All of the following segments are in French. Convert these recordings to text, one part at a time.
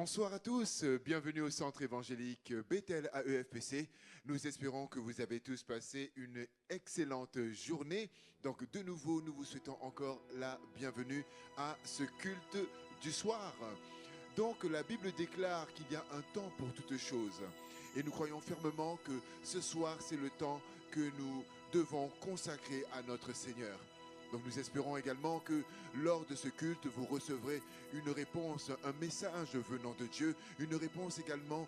Bonsoir à tous, bienvenue au centre évangélique Bethel AEFPC. Nous espérons que vous avez tous passé une excellente journée. Donc de nouveau, nous vous souhaitons encore la bienvenue à ce culte du soir. Donc la Bible déclare qu'il y a un temps pour toutes choses. Et nous croyons fermement que ce soir, c'est le temps que nous devons consacrer à notre Seigneur. Donc nous espérons également que lors de ce culte, vous recevrez une réponse, un message venant de Dieu, une réponse également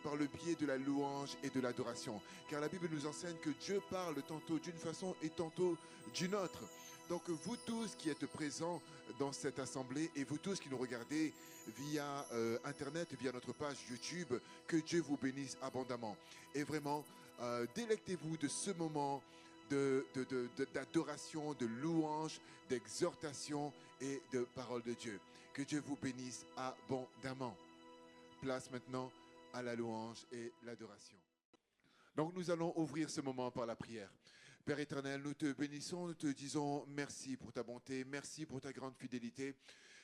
par le biais de la louange et de l'adoration. Car la Bible nous enseigne que Dieu parle tantôt d'une façon et tantôt d'une autre. Donc vous tous qui êtes présents dans cette assemblée et vous tous qui nous regardez via Internet, via notre page YouTube, que Dieu vous bénisse abondamment. Et vraiment, délectez-vous de ce moment d'adoration, de louange, d'exhortation et de parole de Dieu. Que Dieu vous bénisse abondamment. Place maintenant à la louange et l'adoration. Donc nous allons ouvrir ce moment par la prière. Père éternel, nous te bénissons, nous te disons merci pour ta bonté, merci pour ta grande fidélité.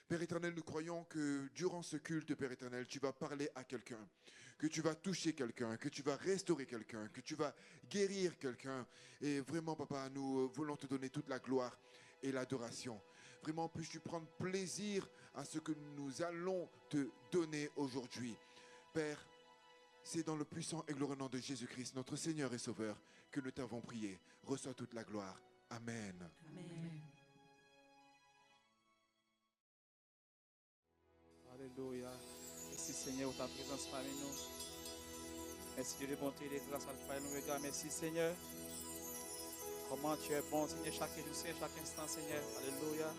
Père éternel, nous croyons que durant ce culte, Père éternel, tu vas parler à quelqu'un, que tu vas toucher quelqu'un, que tu vas restaurer quelqu'un, que tu vas guérir quelqu'un. Et vraiment, Papa, nous voulons te donner toute la gloire et l'adoration. Vraiment, puisses-tu prendre plaisir à ce que nous allons te donner aujourd'hui. Père, c'est dans le puissant et glorieux nom de Jésus-Christ, notre Seigneur et Sauveur, que nous t'avons prié. Reçois toute la gloire. Amen. Amen. Alléluia. Merci Seigneur pour ta présence parmi nous. Merci Dieu de bonté et de grâce à Frère nous regarde. Merci Seigneur. Comment tu es bon Seigneur chaque jour, chaque instant Seigneur. Alléluia.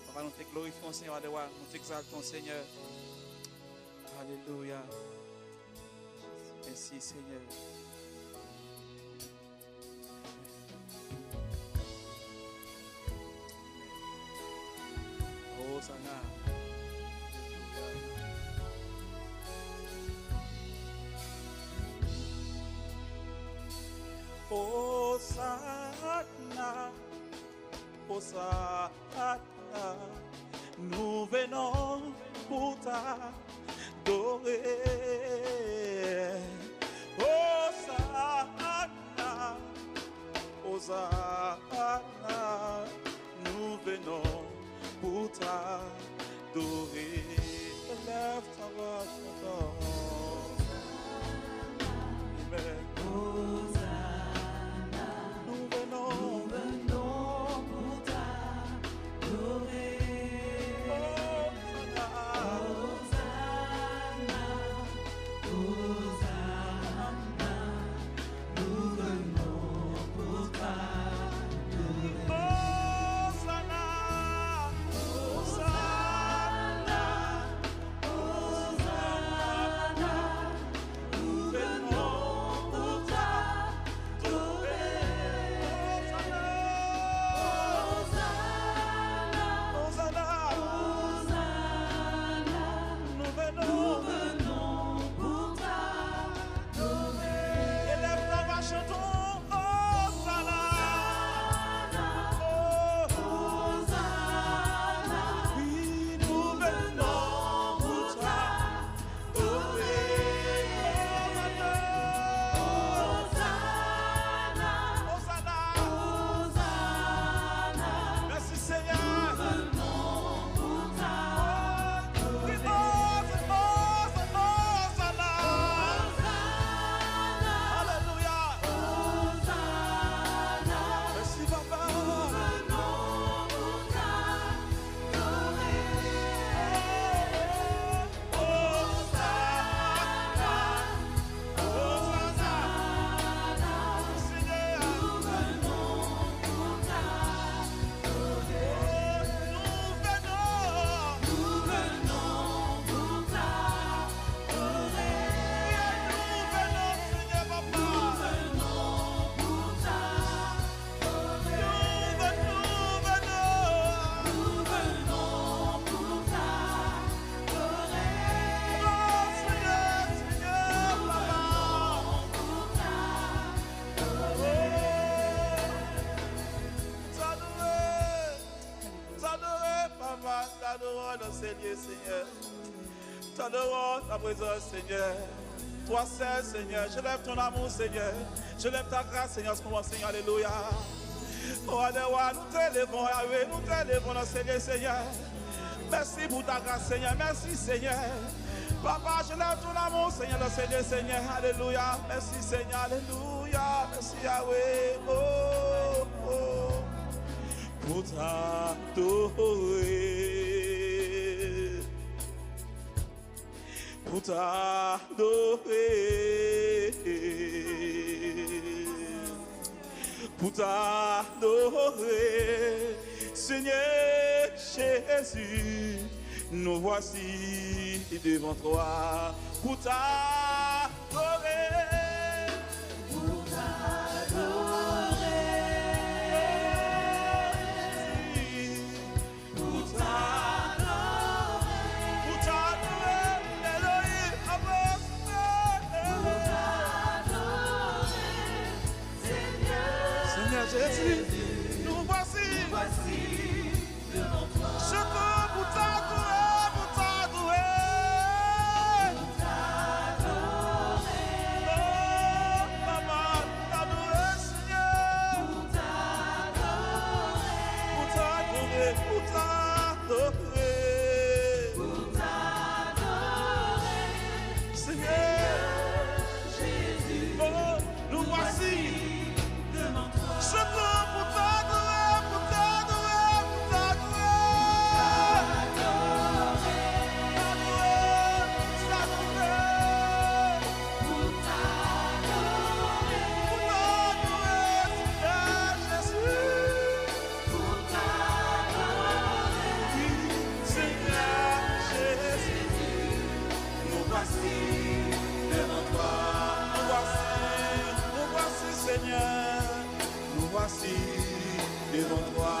Papa, nous te glorifions Seigneur. Alléluia. Nous t'exaltons Seigneur. Alléluia. Merci Seigneur. Hosanna. Hosanna, Hosanna, nous venons pour t'adorer. Hosanna, Hosanna, nous venons pour t'adorer. Lève ta voix, chantons. Amen. Nous venons pour t'adorer. Hosanna, Hosanna, nous venons pour t'adorer. Hosanna, Hosanna, Hosanna, nous venons pour t'adorer. t'adorons ta présence, Seigneur. Toi seul, Seigneur, je lève ton amour, Seigneur. Je lève ta grâce, Seigneur, ce moment, Seigneur, alléluia. Oh, alléluia, nous t'élèvons, Yahweh, nous t'élèvons, Seigneur, Seigneur. Merci pour ta grâce, Seigneur, merci, Seigneur. Papa, je lève ton amour, Seigneur, Seigneur, Seigneur, alléluia. Merci, Seigneur, alléluia. Merci, Yahweh, oh, oh. Pour t'adorer, pour t'adorer, pour t'adorer, Seigneur Jésus, nous voici devant toi, pour t'adorer. Jésus, nous voici devant toi. Je peux pour t'adorer, pour t'adorer. Oh, maman, t'adorer, Seigneur. Pour t'adorer, pour t'adorer. Seigneur Jésus, oh, nous voici. Je peux pour t'adorer, pour t'adorer, pour t'adorer. Pour t'adorer, Seigneur Jésus. Nous voici devant toi. Nous voici, Seigneur. Nous voici devant toi.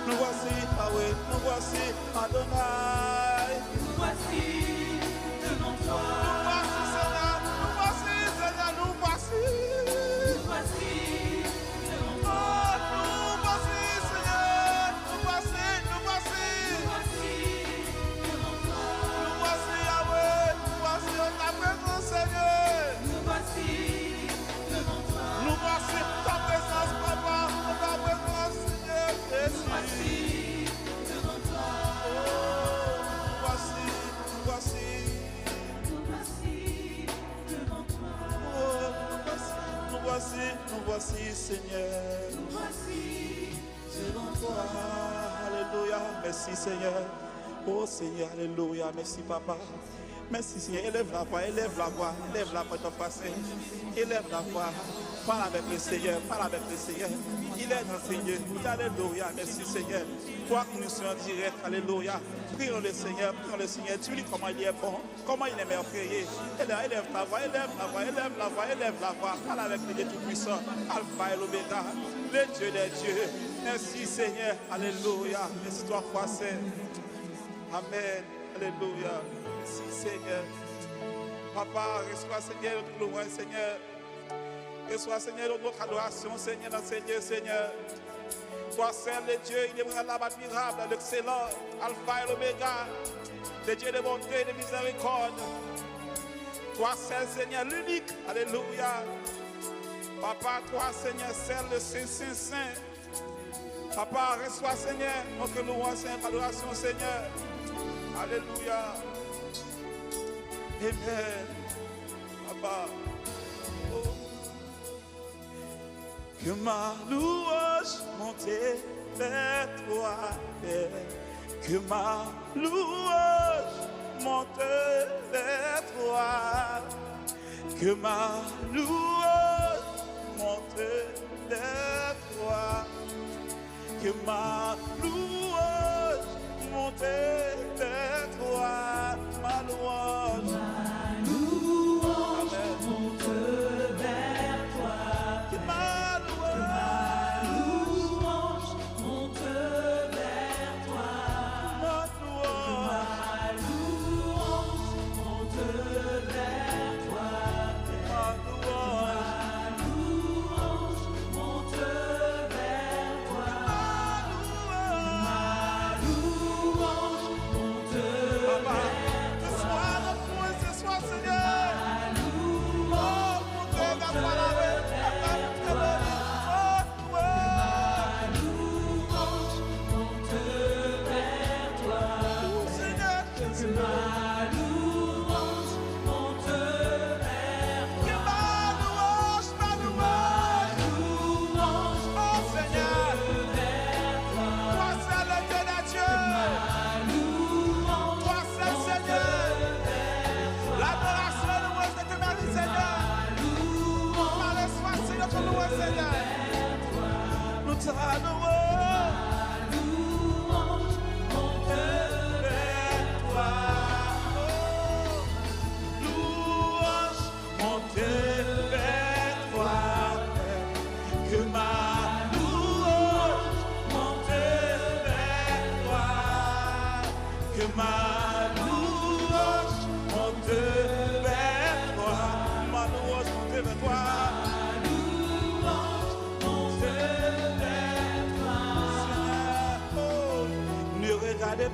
Nous voici, Yahweh. Nous voici, Adonai. Nous voici devant toi. Nous voici, Seigneur. Nous voici, Seigneur. Nous voici. Nous voici devant toi. Nous voici, Seigneur. Nous voici, nous voici. Nous voici devant toi. Nous voici, Yahweh. Nous voici en ta présence, Seigneur. Nous voici devant toi. Nous voici ta présence, Papa. Ta présence, Seigneur. Nous voici devant toi. Nous voici, nous voici. Nous voici devant toi. Nous voici, Seigneur. Nous voici devant toi. Alléluia. Merci, Seigneur. Oh, Seigneur, alléluia. Merci, Papa. Merci, Seigneur. Élève la voix, élève la voix, élève la voix de ton passé. Élève la voix. Parle avec le Seigneur, parle avec le Seigneur. Il est notre Seigneur. Alléluia. Merci, Seigneur. Toi qui nous sommes en direct, alléluia. Prions le Seigneur, prions le Seigneur. Tu dis comment il est bon, comment il est merveilleux. Élève la voix, élève la voix, élève la voix, élève la voix. Parle avec le Dieu Tout-Puissant, Alpha et l'Oméga, le Dieu des dieux. Merci, Seigneur. Alléluia. Merci, toi, foi saint. Amen. Alléluia. Merci, Seigneur. Papa, reçois, Seigneur, notre gloire, Seigneur. Reçois, Seigneur, notre adoration, Seigneur, notre Seigneur, Seigneur. Toi seul, le Dieu, il est vraiment admirable, l'excellent, Alpha et l'Oméga, le Dieu de bonté et de miséricorde. Toi seul, Seigneur, l'unique, alléluia. Papa, toi, Seigneur, seul, le Saint. Papa, reçois, Seigneur, notre louange, Seigneur, adoration, Seigneur. Alléluia. Amen. Papa. Oh. Que ma louange monte vers toi, Père. Que ma louange monte vers toi. Que ma louange monte vers toi. Que ma louange monte vers toi. Ma louange.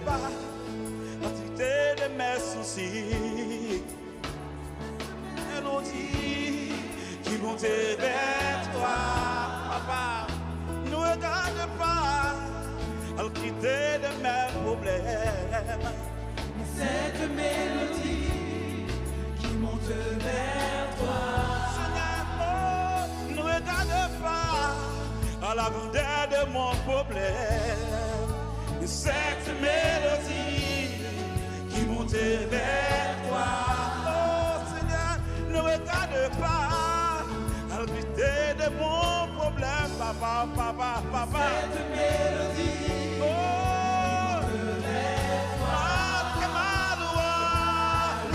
Pas l'entité de mes soucis. Elle nous dit qu'ils vont vers toi, papa. Ne regarde pas à l'entité de mes problèmes. Cette mélodie qui monte vers toi. Seigneur, ne regarde pas à la grandeur de mon problème. Cette mélodie qui monte vers toi. Oh Seigneur, ne regarde pas à l'unité de mon problème, papa, papa, papa. Cette mélodie oh, qui monte vers toi. Que ma louange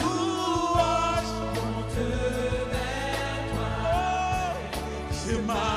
Monte vers toi. Oh, que ma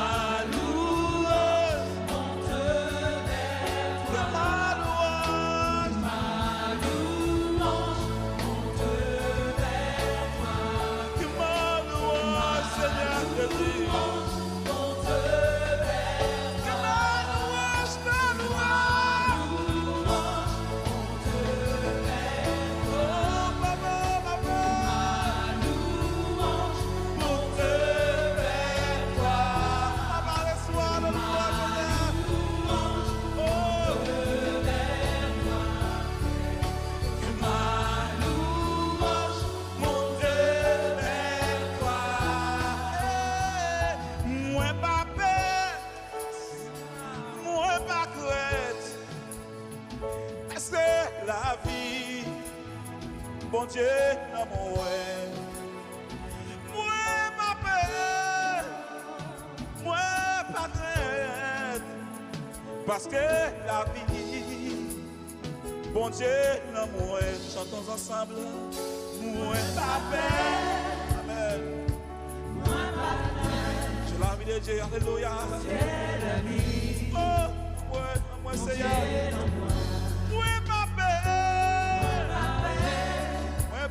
bon Dieu, moi pas peur, moi pas crainte, parce que la vie, bon Dieu, moi, chantons ensemble, moi pas peur, amen. Moi pas crainte. J'ai la vie de Dieu, alléluia. C'est la vie. Oh, moi Seigneur.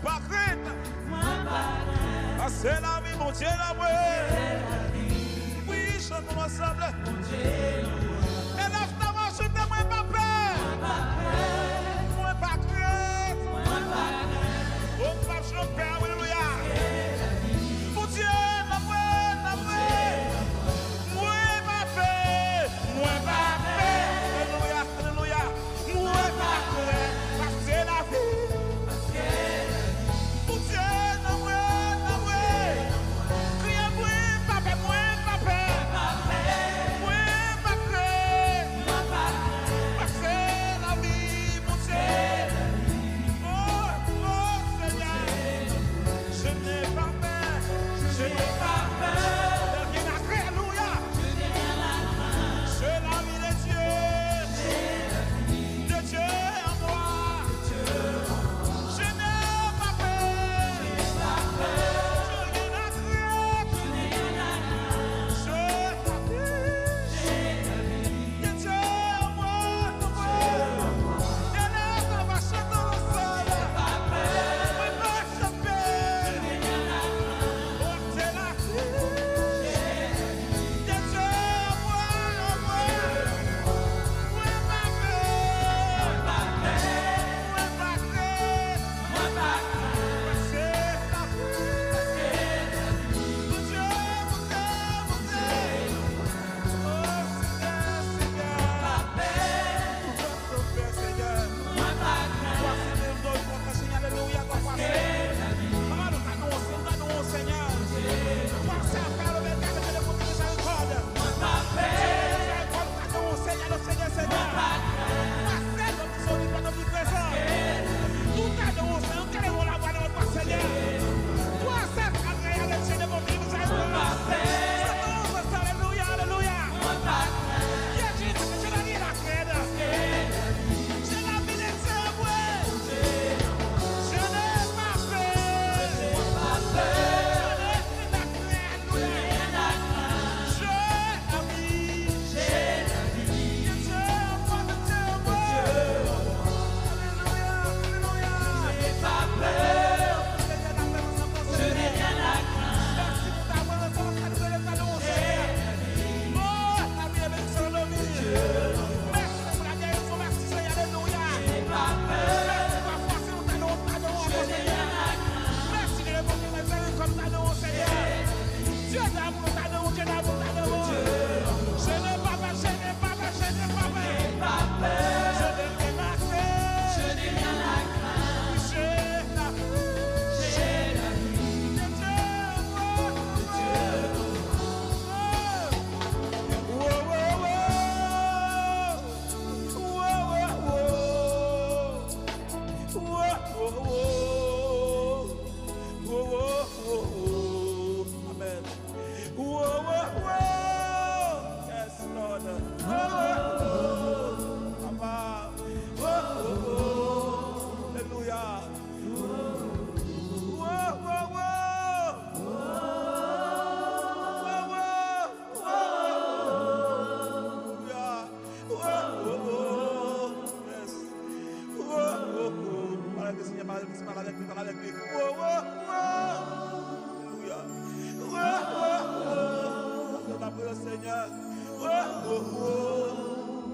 Pas crainte, c'est la vie, mon Dieu, la oui, chantons ensemble. Et lève ta main, chute, moi pas peur. Moi pas crainte. Oh, pas chanter, alléluia. Mon Dieu, la moi pas peur. Moi pas peur. Alléluia, alléluia. Moi pas crainte, c'est la vie. Mon Dieu, la criez-moi,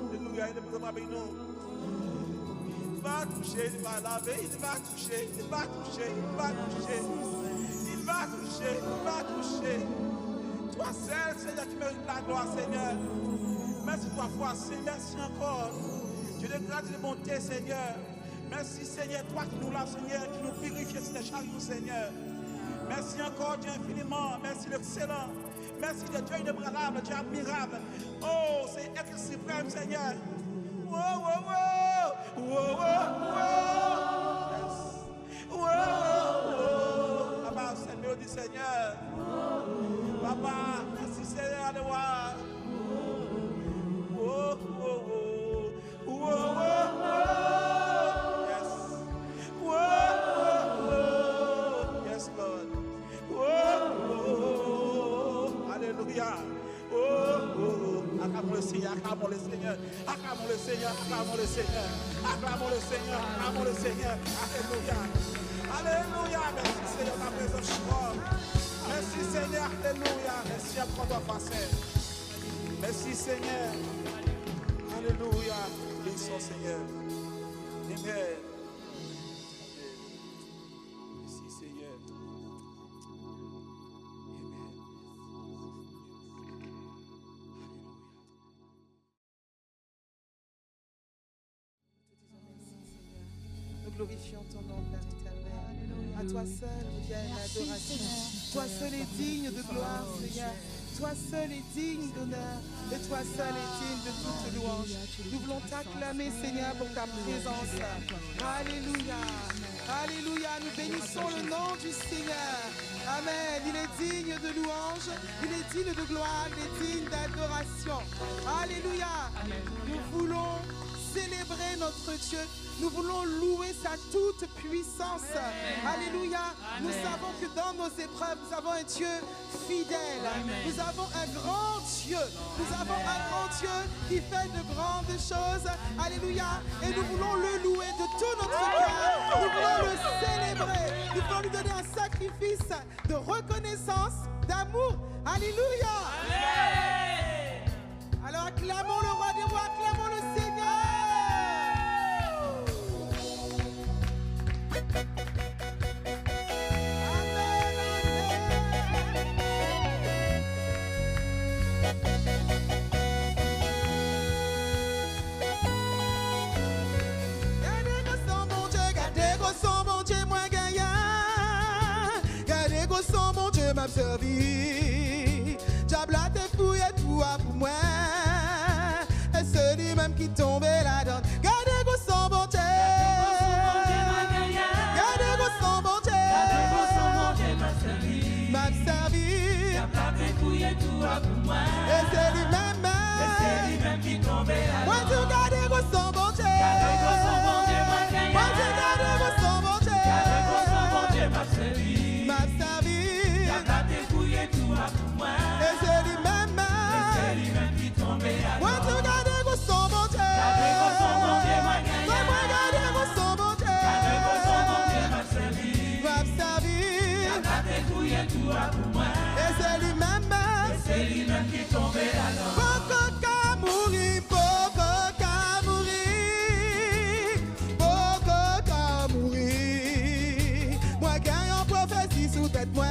Alléluia, il est présent parmi nous. Il va toucher, il va laver, il va toucher, il va toucher, il va toucher. Il va toucher, il va toucher. Toi seul, Seigneur, qui mérite la gloire, Seigneur. Merci trois fois, Seigneur. Merci encore. Dieu de grâce et de bonté, Seigneur. Merci, Seigneur, toi qui nous laves, Seigneur, qui nous purifie, Seigneur, chaque jour, Seigneur. Merci encore, Dieu infiniment. Merci, l'excellent. Merci, Dieu inébranlable, Dieu admirable. Oh, c'est être suprême, Seigneur. Wow, wow, wow. Wow, wow, wow. Yes. Wow, wow. Papa, c'est le mélodie, Seigneur. Papa, merci, Seigneur, de voir. Wow, wow, wow. Wow, wow, wow. Yes. Wow, wow, wow. Yes, Lord. Wow, wow. Alléluia. Oh, oh, oh. Acclamons le Seigneur, acclamons le Seigneur, acclamons le Seigneur, acclamons le Seigneur, acclamons le Seigneur, acclamons le Seigneur. Alléluia. Alléluia. Merci Seigneur, ta présence forte. Merci Seigneur, alléluia. Merci à toi, Pasteur. Merci Seigneur. Alléluia. Bénissons Seigneur. Amen. Merci Seigneur. Nous glorifions ton nom, Père éternel. À toi seul revienne l'adoration. Toi seul est digne de gloire, Seigneur. Toi seul est digne d'honneur. Et toi seul est digne de toute louange. Nous voulons t'acclamer, Seigneur, pour ta présence. Alléluia. Alléluia. Nous bénissons le nom du Seigneur. Amen. Il est digne de louange. Il est digne de gloire. Il est digne d'adoration. Alléluia. Nous voulons célébrer notre Dieu. Nous voulons louer sa toute puissance. Alléluia. Nous savons que dans nos épreuves, nous avons un Dieu fidèle. Nous avons un grand Dieu. Nous avons un grand Dieu qui fait de grandes choses. Alléluia. Et nous voulons le louer de tout notre cœur. Nous voulons le célébrer. Nous voulons lui donner un sacrifice de reconnaissance, d'amour. Alléluia. Alors acclamons le roi des rois, acclamons le Seigneur. M'a servi, diable a te fouillé tout pour moi. Et c'est lui-même qui tombait la donne. Gardez go son bon Dieu. Gardez go son bon Dieu. M'a servi, diable a te fouillé tout pour moi. Et c'est lui-même qui tombait la donne. Moi tu gardez go son bon Dieu. Gardez go son bon Dieu. Moi tu gardez go son bon Dieu. Gardez go son bon Dieu. M'a servi. M'a servi. Et c'est lui-même qui tombait à l'eau. Moi, tu regardes où son bon Dieu. Regardez où son bon Dieu, moi, gagne. Regardez où son bon Dieu. Regardez où son bon Dieu m'a servi. M'a servi. Regardez où il y a tout pour moi. Et c'est lui-même qui tombait à l'eau. Beaucoup qu'à mourir, beaucoup qu'à mourir. Beaucoup qu'à mourir. Moi, gagne en prophétie sous tête, moi.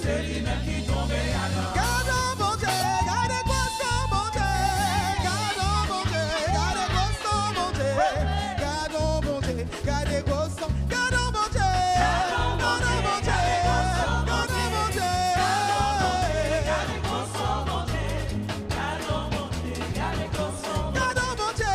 C'est lui-même qui tombait à l'eau. Gardons mon Dieu, gardez quoi son bon Dieu. Gardons mon Dieu, gardez quoi son bon Dieu. Gardons mon Dieu, gardez quoi son. Gardons mon Dieu, gardons mon Dieu, gardons mon Dieu. Gardez quoi son bon Dieu. Gardons mon Dieu, gardez quoi son. Gardons mon Dieu.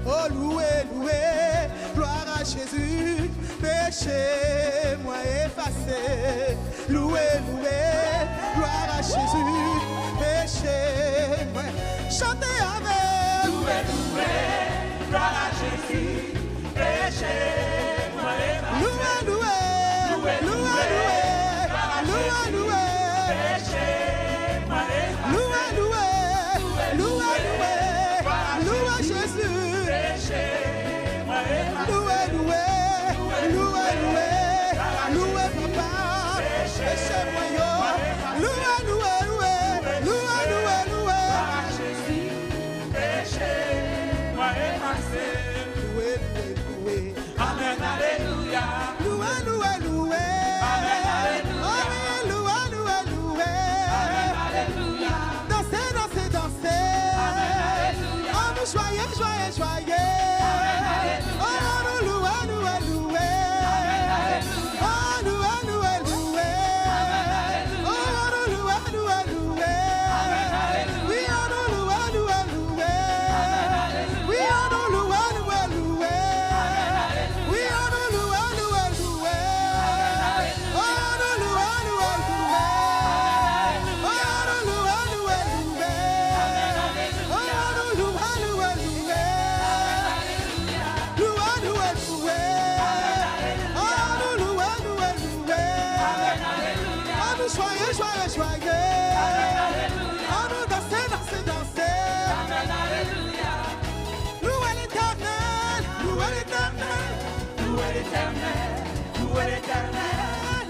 Oh, loué, loué, gloire à Jésus, péché, moi effacé. Loué, loué, gloire à Jésus, péché, moi. Chantez avec. Loué, loué, gloire à Jésus, péché, moi effacé. Loué, loué, loué, loué, loué, Péché, moi effacé. loué, loué, loué, loué, Jésus. Péché, moi effacé. Loué, loué, loué, loué, loué, papa. Péché, moi yo. Loué, loué, loué, loué, loué, loué. Jésus, péché, moi effacé. Loué, loué, loué. Amen, alléluia. Loué, loué, loué. Amen, alléluia. Amen, loué, loué, loué. Amen, alléluia. Dansez, dansez, dansez. Amen, alléluia. Oh, nous joyeux, joyeux, joyeux. Amen, alléluia. Oh, nous loué, loué, loué. Amen, alléluia. Oh, loué, loué, loué. Amen, alléluia. Oh, nous loué, loué, loué. Amen, alléluia. Oui, oh, nous loué, loué, loué. Amen, alléluia. Oui, oh, nous loué, loué, loué. Amen, alléluia. Oui, oh, nous loué, loué, loué. Amen, alléluia. Oh, nous loué, loué, loué. Oh, nous loué, loué, loué. Amen, alléluia. Oh, nous loué, loué, loué. Loué, loué, loué. Oh, nous loué, loué, loué. Oh, nous joyeux, joyeux, joyeux. Oh, nous danser, danser, danser. Loué l'Éternel, loué l'Éternel. Louez l'Éternel, louez l'Éternel,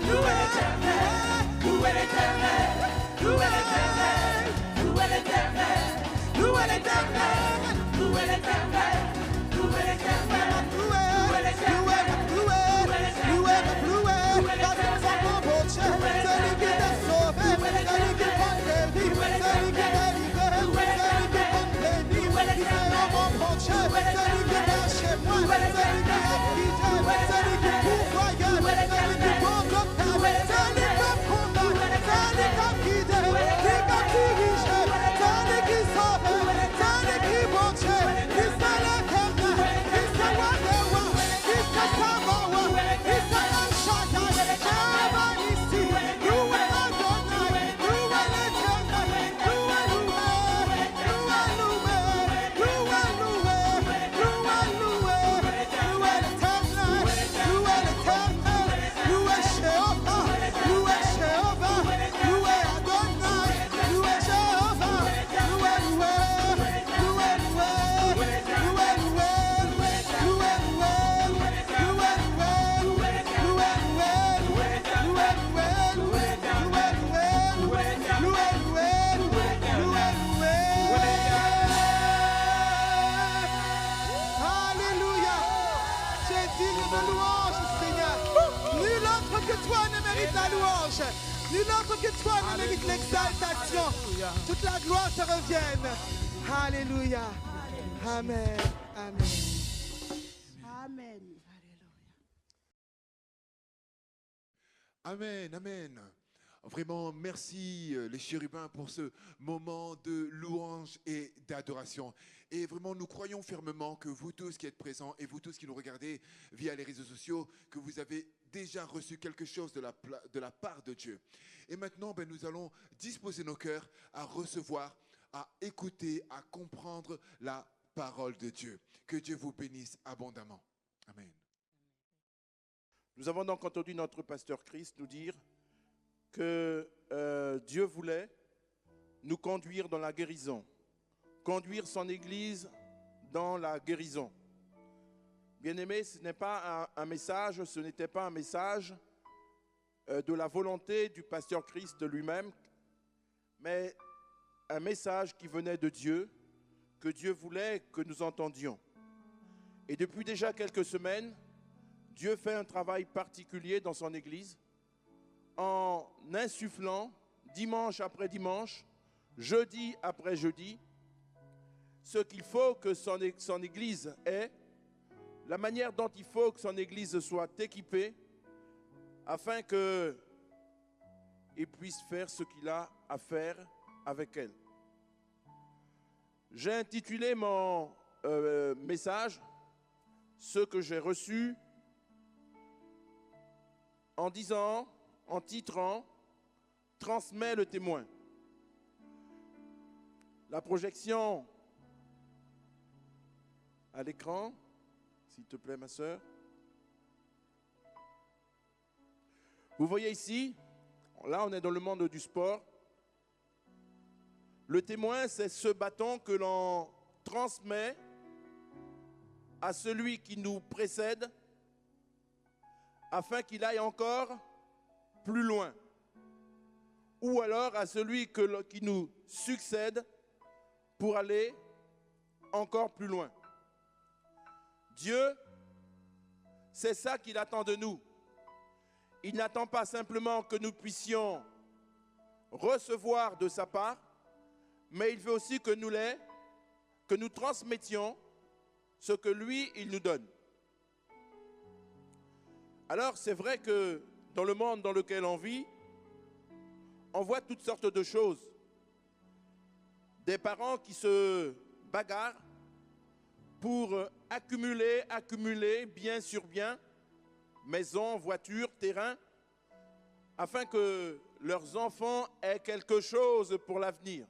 louez l'Éternel, louez l'Éternel, louez l'Éternel, louez l'Éternel, louez l'Éternel, louez l'Éternel, louez l'Éternel, Loué, loué, loué, loué, loué. Parce que c'est mon beau Dieu, celui qui t'a sauvé, celui qui prend tes vies, celui qui t'a libéré, celui qui prend tes vies. Il fait un bon bon Dieu, celui qui vient chez moi, celui qui est quitté, celui qui pourvoyeur, celui qui porte le temps, celui qui combat, celui qui a guidé, celui qui a dirigé, celui qui sauve, celui qui bon Dieu, il s'est l'éternel, il s'est Wadewa, il s'est Samawa, il s'est El Shaddai, Jéhovah ici, loué Adonai, loué l'éternel, loué, loué, loué, loué, loué, loué, loué, loué, loué l'éternel, loué l'éternel, loué Jéhovah, loué Jéhovah, loué Adonai, loué Jéhovah, loué, loué, loué, loué, loué, Alléluia. Tu es digne de louange, Seigneur. Nul autre que toi ne mérite la louange. Nul autre que toi ne mérite l'exaltation. Toute la gloire te revienne. Alléluia. Amen. Amen. Amen. Amen, amen. Vraiment, merci les chérubins pour ce moment de louange et d'adoration. Et vraiment, nous croyons fermement que vous tous qui êtes présents et vous tous qui nous regardez via les réseaux sociaux, que vous avez déjà reçu quelque chose de la part de Dieu. Et maintenant, nous allons disposer nos cœurs à recevoir, à écouter, à comprendre la parole de Dieu. Que Dieu vous bénisse abondamment. Amen. Nous avons donc entendu notre pasteur Christ nous dire que Dieu voulait nous conduire dans la guérison, conduire son Église dans la guérison. Bien-aimés, ce n'était pas un message de la volonté du pasteur Christ lui-même, mais un message qui venait de Dieu, que Dieu voulait que nous entendions. Et depuis déjà quelques semaines, Dieu fait un travail particulier dans son Église en insufflant, dimanche après dimanche, jeudi après jeudi, ce qu'il faut que son Église ait, la manière dont il faut que son Église soit équipée, afin qu'il puisse faire ce qu'il a à faire avec elle. J'ai intitulé mon message « Ce que j'ai reçu » en titrant « Transmets le témoin ». La projection à l'écran, s'il te plaît ma sœur. Vous voyez ici, là on est dans le monde du sport. Le témoin, c'est ce bâton que l'on transmet à celui qui nous précède afin qu'il aille encore plus loin. Ou alors à celui qui nous succède pour aller encore plus loin. Dieu, c'est ça qu'il attend de nous. Il n'attend pas simplement que nous puissions recevoir de sa part, mais il veut aussi que nous transmettions ce que lui, il nous donne. Alors, c'est vrai que dans le monde dans lequel on vit, on voit toutes sortes de choses. Des parents qui se bagarrent pour accumuler bien sur bien, maison, voiture, terrain, afin que leurs enfants aient quelque chose pour l'avenir.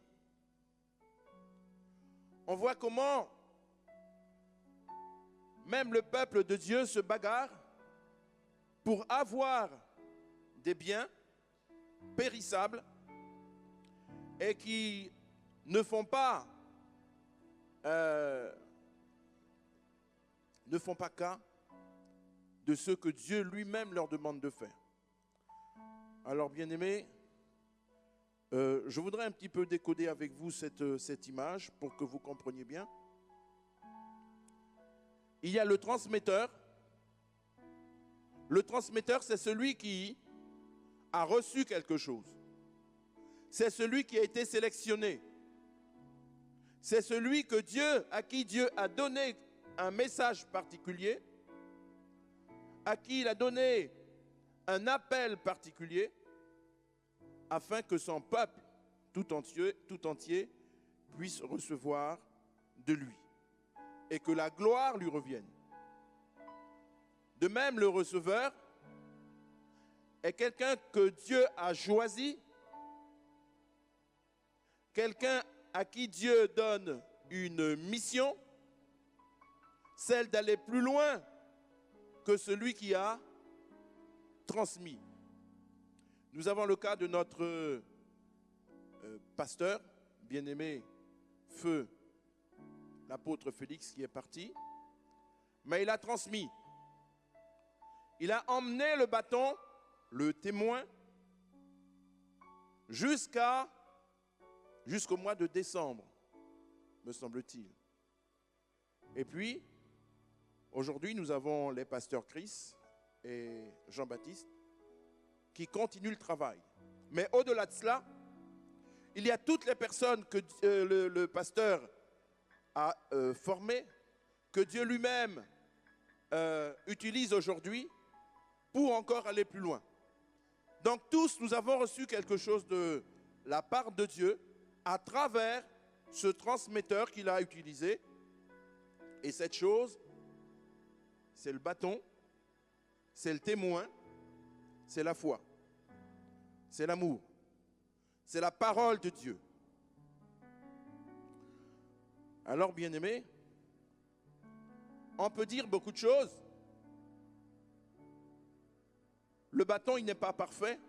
On voit comment même le peuple de Dieu se bagarre pour avoir des biens périssables et qui ne font pas cas de ce que Dieu lui-même leur demande de faire. Alors, bien-aimés, je voudrais un petit peu décoder avec vous cette image pour que vous compreniez bien. Il y a le transmetteur. Le transmetteur, c'est celui qui a reçu quelque chose. C'est celui qui a été sélectionné. C'est celui à qui Dieu a donné un message particulier, à qui il a donné un appel particulier, afin que son peuple tout entier puisse recevoir de lui et que la gloire lui revienne. De même, le receveur est quelqu'un que Dieu a choisi, quelqu'un à qui Dieu donne une mission, celle d'aller plus loin que celui qui a transmis. Nous avons le cas de notre pasteur, bien-aimé, feu, l'apôtre Félix qui est parti, mais il a transmis. Il a emmené le bâton, le témoin, jusqu'au mois de décembre, me semble-t-il. Et puis, aujourd'hui, nous avons les pasteurs Chris et Jean-Baptiste qui continuent le travail. Mais au-delà de cela, il y a toutes les personnes que le pasteur a formées, que Dieu lui-même utilise aujourd'hui pour encore aller plus loin. Donc tous, nous avons reçu quelque chose de la part de Dieu à travers ce transmetteur qu'il a utilisé. Et cette chose, c'est le bâton, c'est le témoin, c'est la foi, c'est l'amour, c'est la parole de Dieu. Alors, bien-aimés, on peut dire beaucoup de choses. Le bâton, il n'est pas parfait.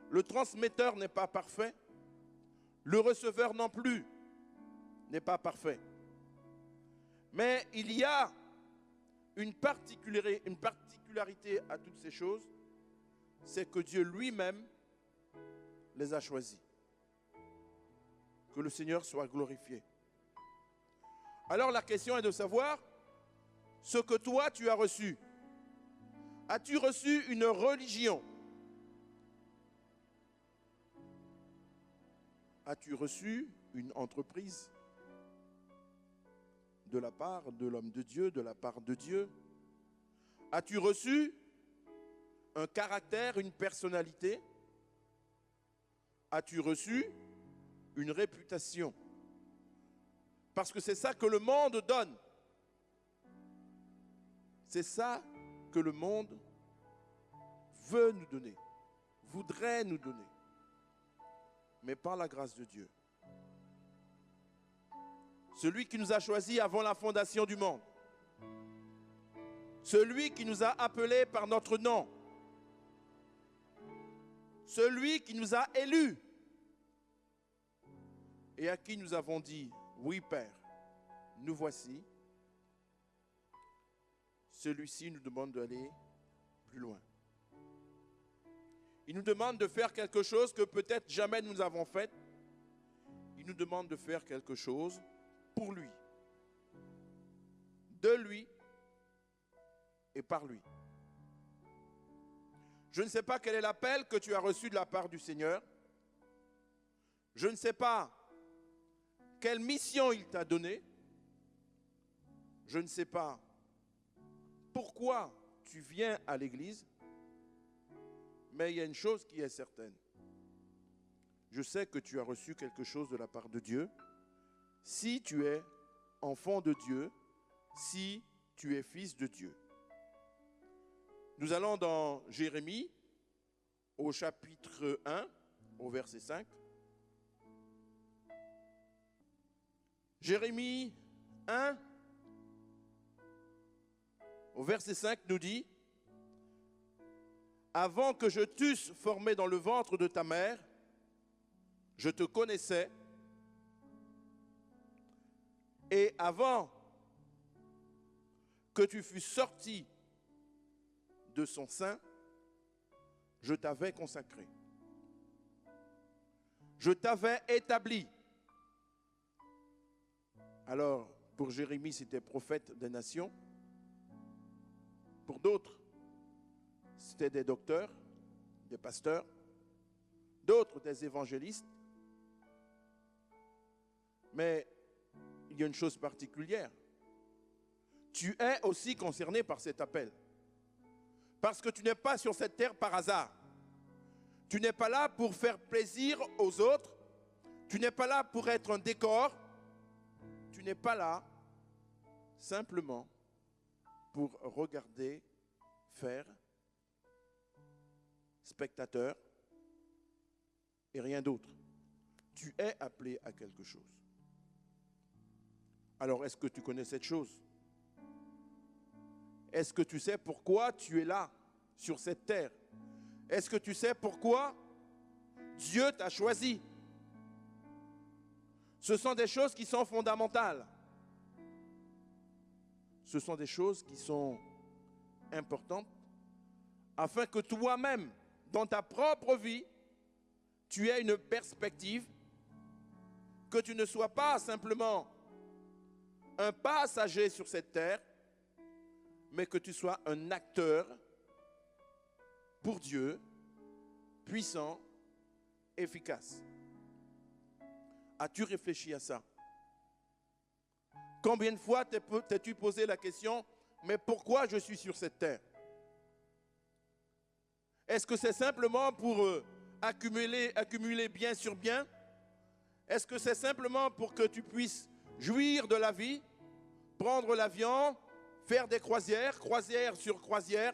Le transmetteur n'est pas parfait. Le receveur non plus n'est pas parfait. Mais il y a une particularité à toutes ces choses, c'est que Dieu lui-même les a choisis. Que le Seigneur soit glorifié. Alors la question est de savoir ce que toi tu as reçu. As-tu reçu une religion? As-tu reçu une entreprise de la part de l'homme de Dieu, de la part de Dieu? As-tu reçu un caractère, une personnalité? As-tu reçu une réputation? Parce que c'est ça que le monde donne. C'est ça que le monde veut nous donner, voudrait nous donner. Mais par la grâce de Dieu. Celui qui nous a choisis avant la fondation du monde. Celui qui nous a appelés par notre nom. Celui qui nous a élus. Et à qui nous avons dit, oui Père, nous voici. Celui-ci nous demande d'aller plus loin. Il nous demande de faire quelque chose que peut-être jamais nous avons fait. Il nous demande de faire quelque chose pour lui, de lui et par lui. Je ne sais pas quel est l'appel que tu as reçu de la part du Seigneur. Je ne sais pas quelle mission il t'a donnée. Je ne sais pas pourquoi tu viens à l'église. Mais il y a une chose qui est certaine. Je sais que tu as reçu quelque chose de la part de Dieu. Si tu es enfant de Dieu, si tu es fils de Dieu. Nous allons dans Jérémie, au chapitre 1, au verset 5. Jérémie 1, au verset 5 nous dit: avant que je t'eusse formé dans le ventre de ta mère, je te connaissais. Et avant que tu fusses sorti de son sein, je t'avais consacré. Je t'avais établi. Alors, pour Jérémie, c'était prophète des nations. Pour d'autres, c'était des docteurs, des pasteurs, d'autres des évangélistes. Mais il y a une chose particulière. Tu es aussi concerné par cet appel. Parce que tu n'es pas sur cette terre par hasard. Tu n'es pas là pour faire plaisir aux autres. Tu n'es pas là pour être un décor. Tu n'es pas là simplement pour regarder, faire, spectateur et rien d'autre. Tu es appelé à quelque chose. Alors, est-ce que tu connais cette chose? Est-ce que tu sais pourquoi tu es là, sur cette terre? Est-ce que tu sais pourquoi Dieu t'a choisi? Ce sont des choses qui sont fondamentales. Ce sont des choses qui sont importantes afin que toi-même, dans ta propre vie, tu aies une perspective, que tu ne sois pas simplement un passager sur cette terre, mais que tu sois un acteur pour Dieu, puissant, efficace. As-tu réfléchi à ça? Combien de fois t'es-tu posé la question, mais pourquoi je suis sur cette terre? Est-ce que c'est simplement pour accumuler bien sur bien? Est-ce que c'est simplement pour que tu puisses jouir de la vie, prendre l'avion, faire des croisières, croisière sur croisière?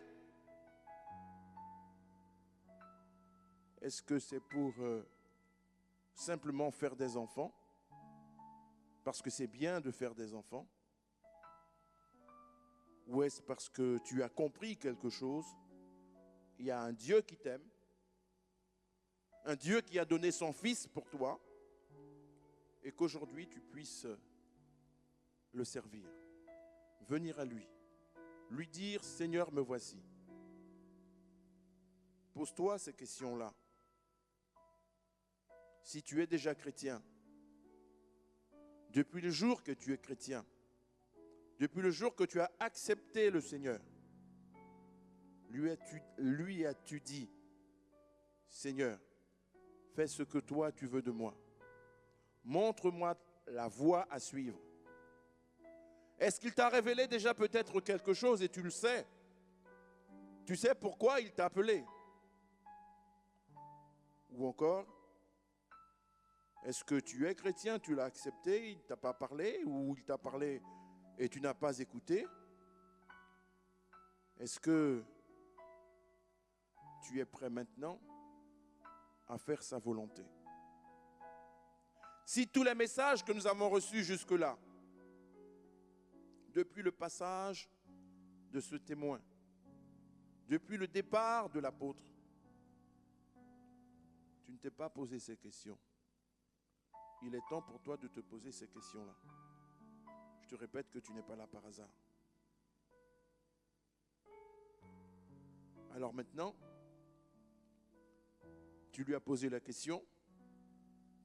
Est-ce que c'est pour simplement faire des enfants? Parce que c'est bien de faire des enfants? Ou est-ce parce que tu as compris quelque chose? Il y a un Dieu qui t'aime, un Dieu qui a donné son Fils pour toi, et qu'aujourd'hui tu puisses le servir, venir à lui dire: Seigneur, me voici. Pose-toi ces questions-là. Si tu es déjà chrétien, depuis le jour que tu es chrétien, depuis le jour que tu as accepté le Seigneur, lui as-tu dit: Seigneur, fais ce que toi tu veux de moi. montre-moi la voie à suivre. Est-ce qu'il t'a révélé déjà peut-être quelque chose et tu le sais? Tu sais pourquoi il t'a appelé? Ou encore, est-ce que tu es chrétien, tu l'as accepté, il ne t'a pas parlé, ou il t'a parlé et tu n'as pas écouté? Est-ce que tu es prêt maintenant à faire sa volonté? Si tous les messages que nous avons reçus jusque-là, depuis le passage de ce témoin, depuis le départ de l'apôtre, tu ne t'es pas posé ces questions, il est temps pour toi de te poser ces questions-là. Je te répète que tu n'es pas là par hasard. Alors maintenant, tu lui as posé la question,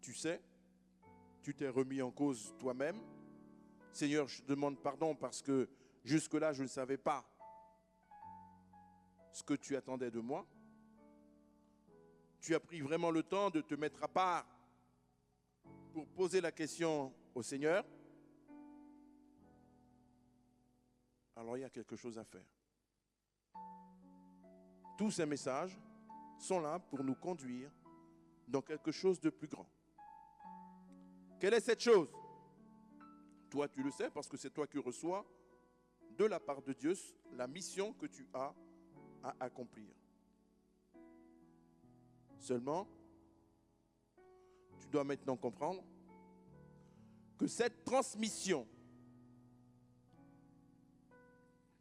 tu sais, tu t'es remis en cause toi-même. Seigneur, je te demande pardon parce que jusque-là, je ne savais pas ce que tu attendais de moi. Tu as pris vraiment le temps de te mettre à part pour poser la question au Seigneur. Alors il y a quelque chose à faire. Tous ces messages sont là pour nous conduire dans quelque chose de plus grand. Quelle est cette chose? Toi, tu le sais parce que c'est toi qui reçois de la part de Dieu la mission que tu as à accomplir. Seulement, tu dois maintenant comprendre que cette transmission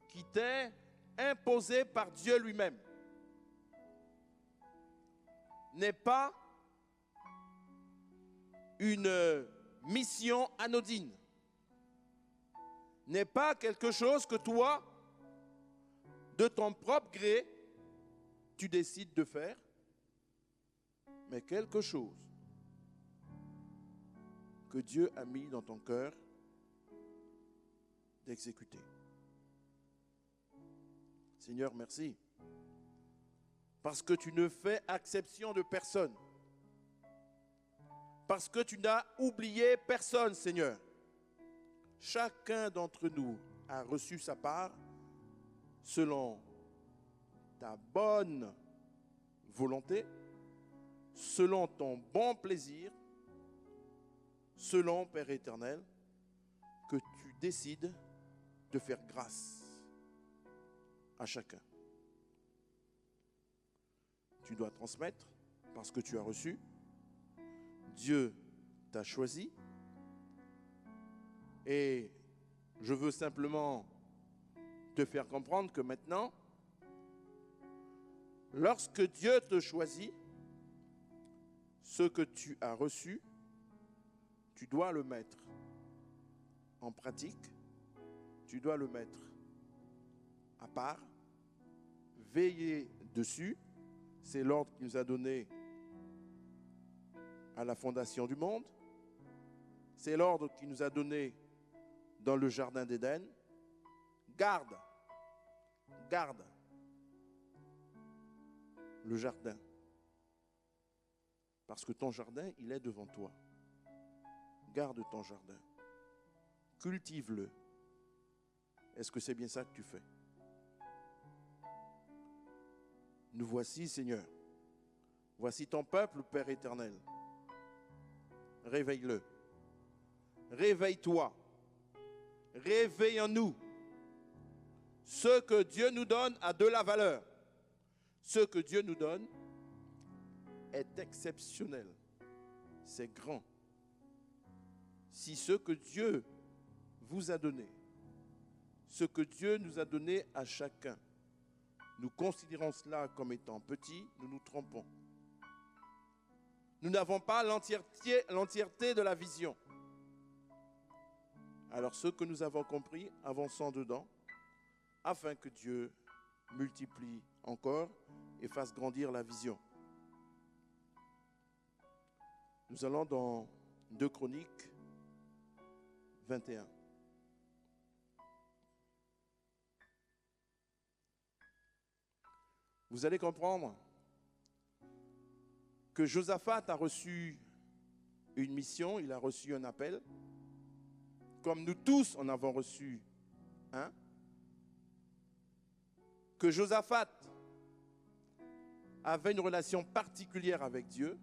qui t'est imposée par Dieu lui-même n'est pas une mission anodine, n'est pas quelque chose que toi, de ton propre gré, tu décides de faire, mais quelque chose que Dieu a mis dans ton cœur d'exécuter. Seigneur, merci, parce que tu ne fais exception de personne, parce que tu n'as oublié personne, Seigneur. Chacun d'entre nous a reçu sa part selon ta bonne volonté, selon ton bon plaisir, selon, Père éternel, que tu décides de faire grâce à chacun. Tu dois transmettre parce que tu as reçu. Dieu t'a choisi. Et je veux simplement te faire comprendre que maintenant, lorsque Dieu te choisit, ce que tu as reçu, tu dois le mettre en pratique, tu dois le mettre à part, veiller dessus. C'est l'ordre qu'il nous a donné à la fondation du monde. C'est l'ordre qu'il nous a donné dans le jardin d'Éden. Garde le jardin. Parce que ton jardin, il est devant toi. Garde ton jardin. Cultive-le. Est-ce que c'est bien ça que tu fais? Nous voici, Seigneur. Voici ton peuple, Père éternel. Réveille-le. Réveille-toi. Réveillons-nous. Ce que Dieu nous donne a de la valeur. Ce que Dieu nous donne est exceptionnel. C'est grand. Si ce que Dieu vous a donné, ce que Dieu nous a donné à chacun, nous considérons cela comme étant petit, nous nous trompons. Nous n'avons pas l'entièreté de la vision. Alors ce que nous avons compris, avançons dedans, afin que Dieu multiplie encore et fasse grandir la vision. Nous allons dans 2 Chroniques 21. Vous allez comprendre que Josaphat a reçu une mission, il a reçu un appel, comme nous tous en avons reçu un, que Josaphat avait une relation particulière avec Dieu.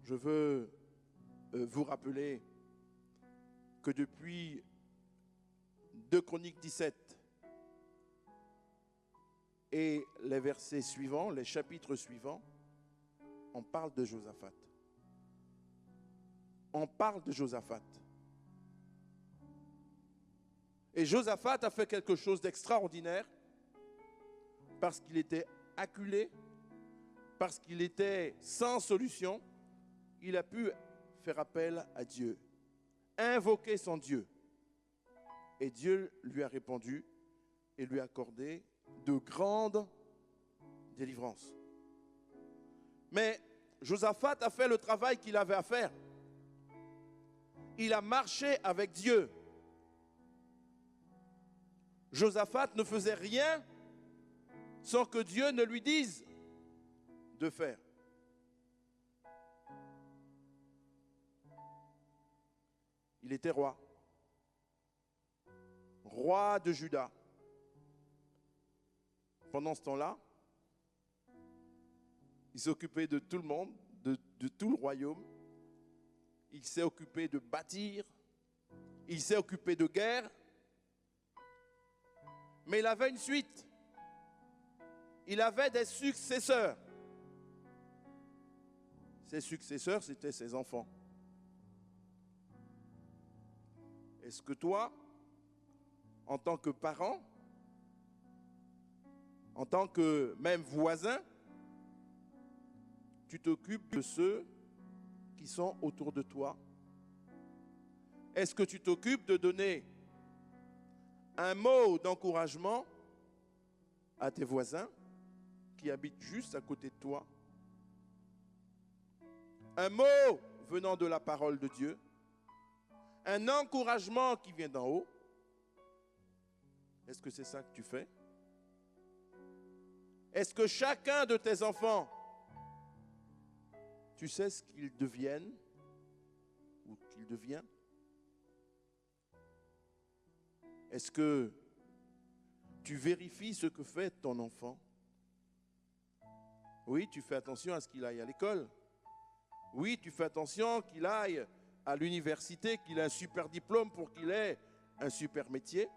Je veux vous rappeler que depuis 2 Chroniques 17 et les versets suivants, les chapitres suivants, on parle de Josaphat. On parle de Josaphat. Et Josaphat a fait quelque chose d'extraordinaire parce qu'il était acculé, parce qu'il était sans solution. Il a pu faire appel à Dieu, invoquer son Dieu. Et Dieu lui a répondu et lui a accordé de grandes délivrances. Mais Josaphat a fait le travail qu'il avait à faire. Il a marché avec Dieu. Josaphat ne faisait rien sans que Dieu ne lui dise de faire. Il était roi. Roi de Juda. Pendant ce temps-là, il s'occupait de tout le monde, de tout le royaume. Il s'est occupé de bâtir. Il s'est occupé de guerre. Mais il avait une suite. Il avait des successeurs. Ses successeurs, c'était ses enfants. Est-ce que toi, en tant que parent, en tant que même voisin, tu t'occupes de ceux qui sont autour de toi? Est-ce que tu t'occupes de donner un mot d'encouragement à tes voisins qui habitent juste à côté de toi? Un mot venant de la parole de Dieu? Un encouragement qui vient d'en haut? Est-ce que c'est ça que tu fais? Est-ce que chacun de tes enfants, tu sais ce qu'ils deviennent ou qu'il devient? Est-ce que tu vérifies ce que fait ton enfant? Oui, tu fais attention à ce qu'il aille à l'école. Oui, tu fais attention qu'il aille à l'université, qu'il ait un super diplôme pour qu'il ait un super métier.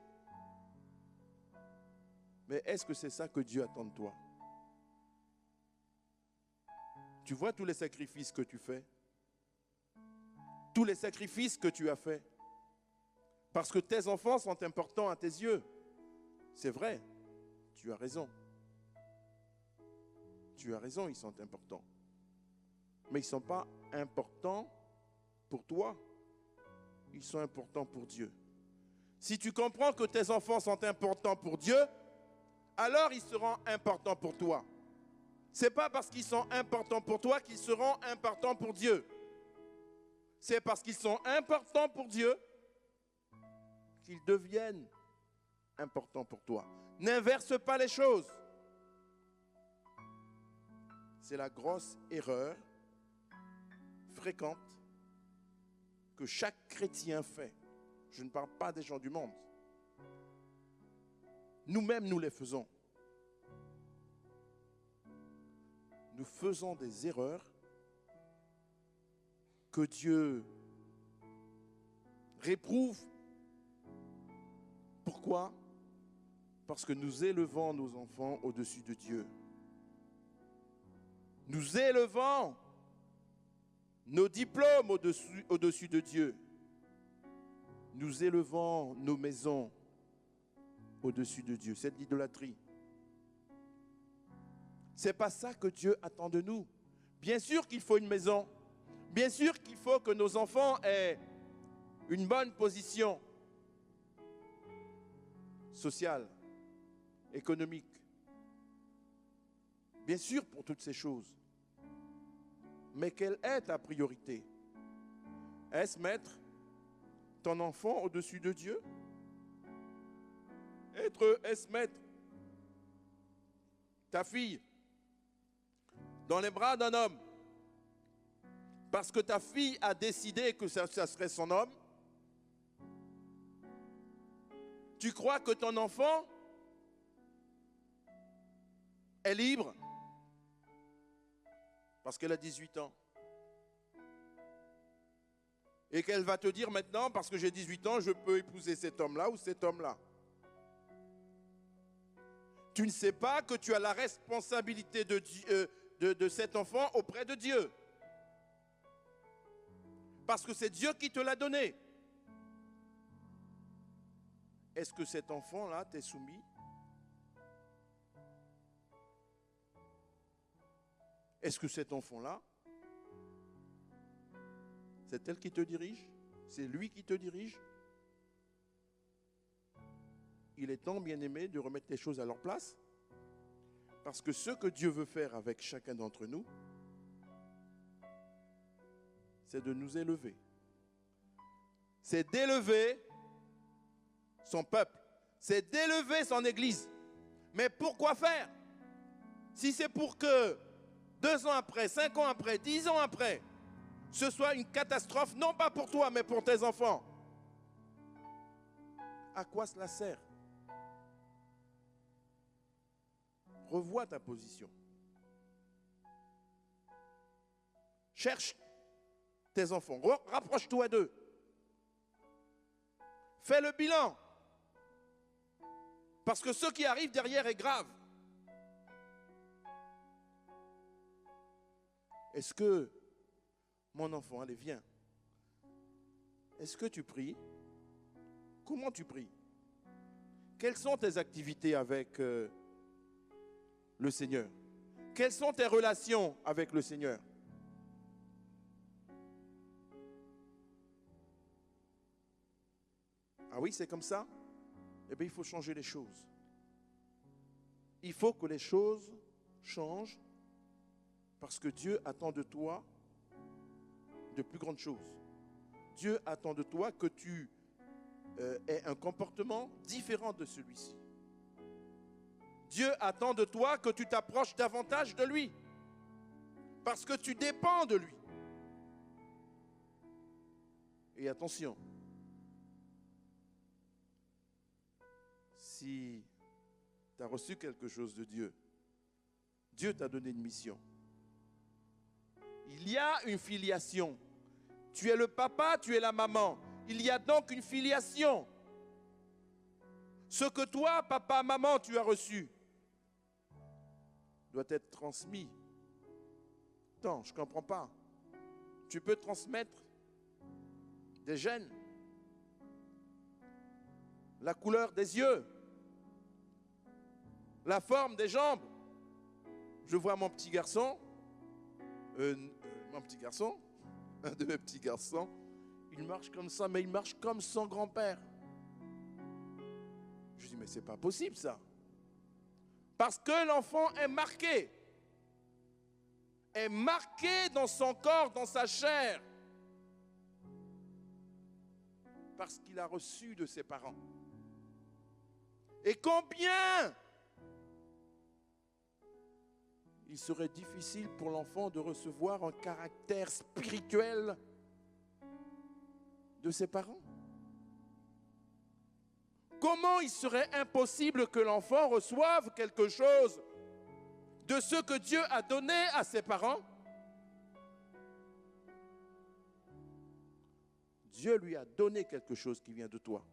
Mais est-ce que c'est ça que Dieu attend de toi? Tu vois tous les sacrifices que tu fais? Tous les sacrifices que tu as faits? Parce que tes enfants sont importants à tes yeux. C'est vrai, tu as raison. Tu as raison, ils sont importants. Mais ils ne sont pas importants pour toi. Ils sont importants pour Dieu. Si tu comprends que tes enfants sont importants pour Dieu, alors ils seront importants pour toi. Ce n'est pas parce qu'ils sont importants pour toi qu'ils seront importants pour Dieu. C'est parce qu'ils sont importants pour Dieu qu'ils deviennent importants pour toi. N'inverse pas les choses. C'est la grosse erreur fréquente que chaque chrétien fait. Je ne parle pas des gens du monde. Nous-mêmes, nous les faisons. Nous faisons des erreurs que Dieu réprouve. Pourquoi? Parce que nous élevons nos enfants au-dessus de Dieu. Nous élevons nos diplômes au-dessus de Dieu. Nous élevons nos maisons au-dessus de Dieu. C'est de l'idolâtrie. Ce n'est pas ça que Dieu attend de nous. Bien sûr qu'il faut une maison. Bien sûr qu'il faut que nos enfants aient une bonne position sociale, économique. Bien sûr pour toutes ces choses. Mais quelle est ta priorité? Est-ce mettre ton enfant au-dessus de Dieu? Est-ce mettre ta fille dans les bras d'un homme parce que ta fille a décidé que ça serait son homme. Tu crois que ton enfant est libre parce qu'elle a 18 ans. Et qu'elle va te dire maintenant, parce que j'ai 18 ans, je peux épouser cet homme-là ou cet homme-là. Tu ne sais pas que tu as la responsabilité de cet enfant auprès de Dieu. Parce que c'est Dieu qui te l'a donné. Est-ce que cet enfant-là t'est soumis? Est-ce que cet enfant-là, c'est elle qui te dirige? C'est lui qui te dirige? Il est temps, bien-aimé, de remettre les choses à leur place. Parce que ce que Dieu veut faire avec chacun d'entre nous, c'est de nous élever. C'est d'élever son peuple. C'est d'élever son église. Mais pourquoi faire? Si c'est pour que 2 ans après, 5 ans après, 10 ans après, ce soit une catastrophe, non pas pour toi, mais pour tes enfants. À quoi cela sert? Revois ta position. Cherche tes enfants. Rapproche-toi d'eux. Fais le bilan. Parce que ce qui arrive derrière est grave. Est-ce que, mon enfant, allez, viens. Est-ce que tu pries? Comment tu pries? Quelles sont tes activités avec le Seigneur? Quelles sont tes relations avec le Seigneur? Ah oui, c'est comme ça? Eh bien, il faut changer les choses. Il faut que les choses changent parce que Dieu attend de toi de plus grandes choses. Dieu attend de toi que tu aies un comportement différent de celui-ci. Dieu attend de toi que tu t'approches davantage de lui parce que tu dépends de lui. Et attention, si tu as reçu quelque chose de Dieu, Dieu t'a donné une mission. Il y a une filiation. Tu es le papa, tu es la maman. Il y a donc une filiation. Ce que toi, papa, maman, tu as reçu, doit être transmis. Attends, je ne comprends pas. Tu peux transmettre des gènes, la couleur des yeux, la forme des jambes. Je vois mon petit garçon, un de mes petits garçons, il marche comme ça, mais il marche comme son grand-père. Je dis, mais c'est pas possible ça. Parce que l'enfant est marqué dans son corps, dans sa chair, parce qu'il a reçu de ses parents. Et combien il serait difficile pour l'enfant de recevoir un caractère spirituel de ses parents. Comment il serait impossible que l'enfant reçoive quelque chose de ce que Dieu a donné à ses parents? Dieu lui a donné quelque chose qui vient de toi.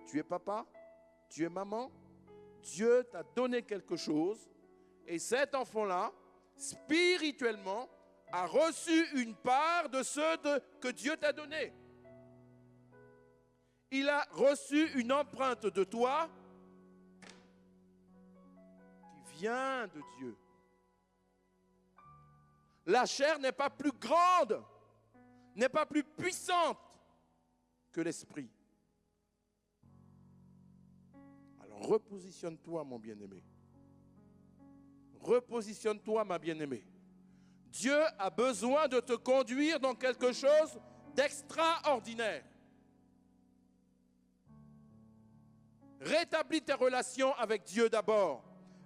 Tu es papa, tu es maman, Dieu t'a donné quelque chose et cet enfant-là, spirituellement, a reçu une part de ce que Dieu t'a donné. Il a reçu une empreinte de toi qui vient de Dieu. La chair n'est pas plus grande, n'est pas plus puissante que l'esprit. Alors repositionne-toi, mon bien-aimé. Repositionne-toi, ma bien-aimée. Dieu a besoin de te conduire dans quelque chose d'extraordinaire. Rétablis tes relations avec Dieu d'abord.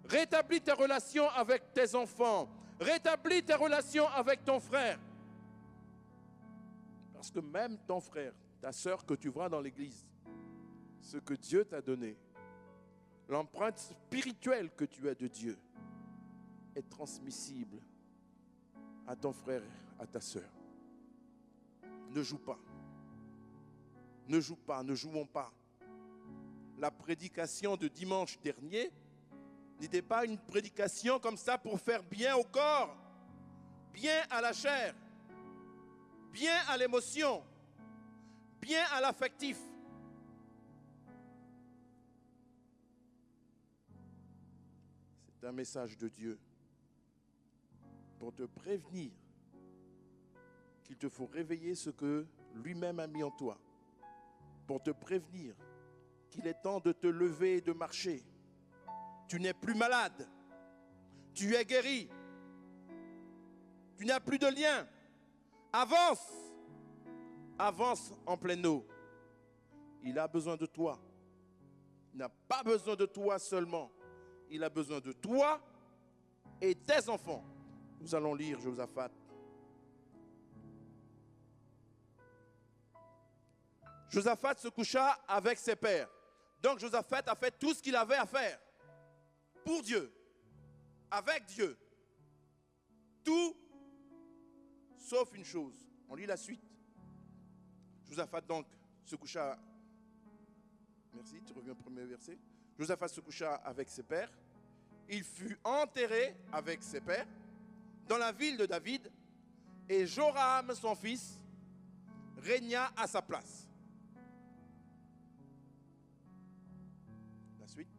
Rétablis tes relations avec tes enfants. Rétablis tes relations avec ton frère. Parce que même ton frère, ta soeur que tu vois dans l'église, ce que Dieu t'a donné, l'empreinte spirituelle que tu as de Dieu est transmissible à ton frère, à ta soeur. Ne joue pas. Ne joue pas, ne jouons pas. La prédication de dimanche dernier n'était pas une prédication comme ça pour faire bien au corps, bien à la chair, bien à l'émotion, bien à l'affectif. C'est un message de Dieu pour te prévenir qu'il te faut réveiller ce que lui-même a mis en toi, pour te prévenir qu'il est temps de te lever et de marcher. Tu n'es plus malade, tu es guéri, tu n'as plus de lien. Avance, avance en pleine eau. Il a besoin de toi. Il n'a pas besoin de toi seulement. Il a besoin de toi et tes enfants. Nous allons lire Josaphat. Josaphat se coucha avec ses pères. Donc Josaphat a fait tout ce qu'il avait à faire. Pour Dieu. Avec Dieu. Tout sauf une chose. On lit la suite. Josaphat donc se coucha. Merci, tu reviens au premier verset. Josaphat se coucha avec ses pères. Il fut enterré avec ses pères dans la ville de David. Et Joram, son fils, régna à sa place. La suite.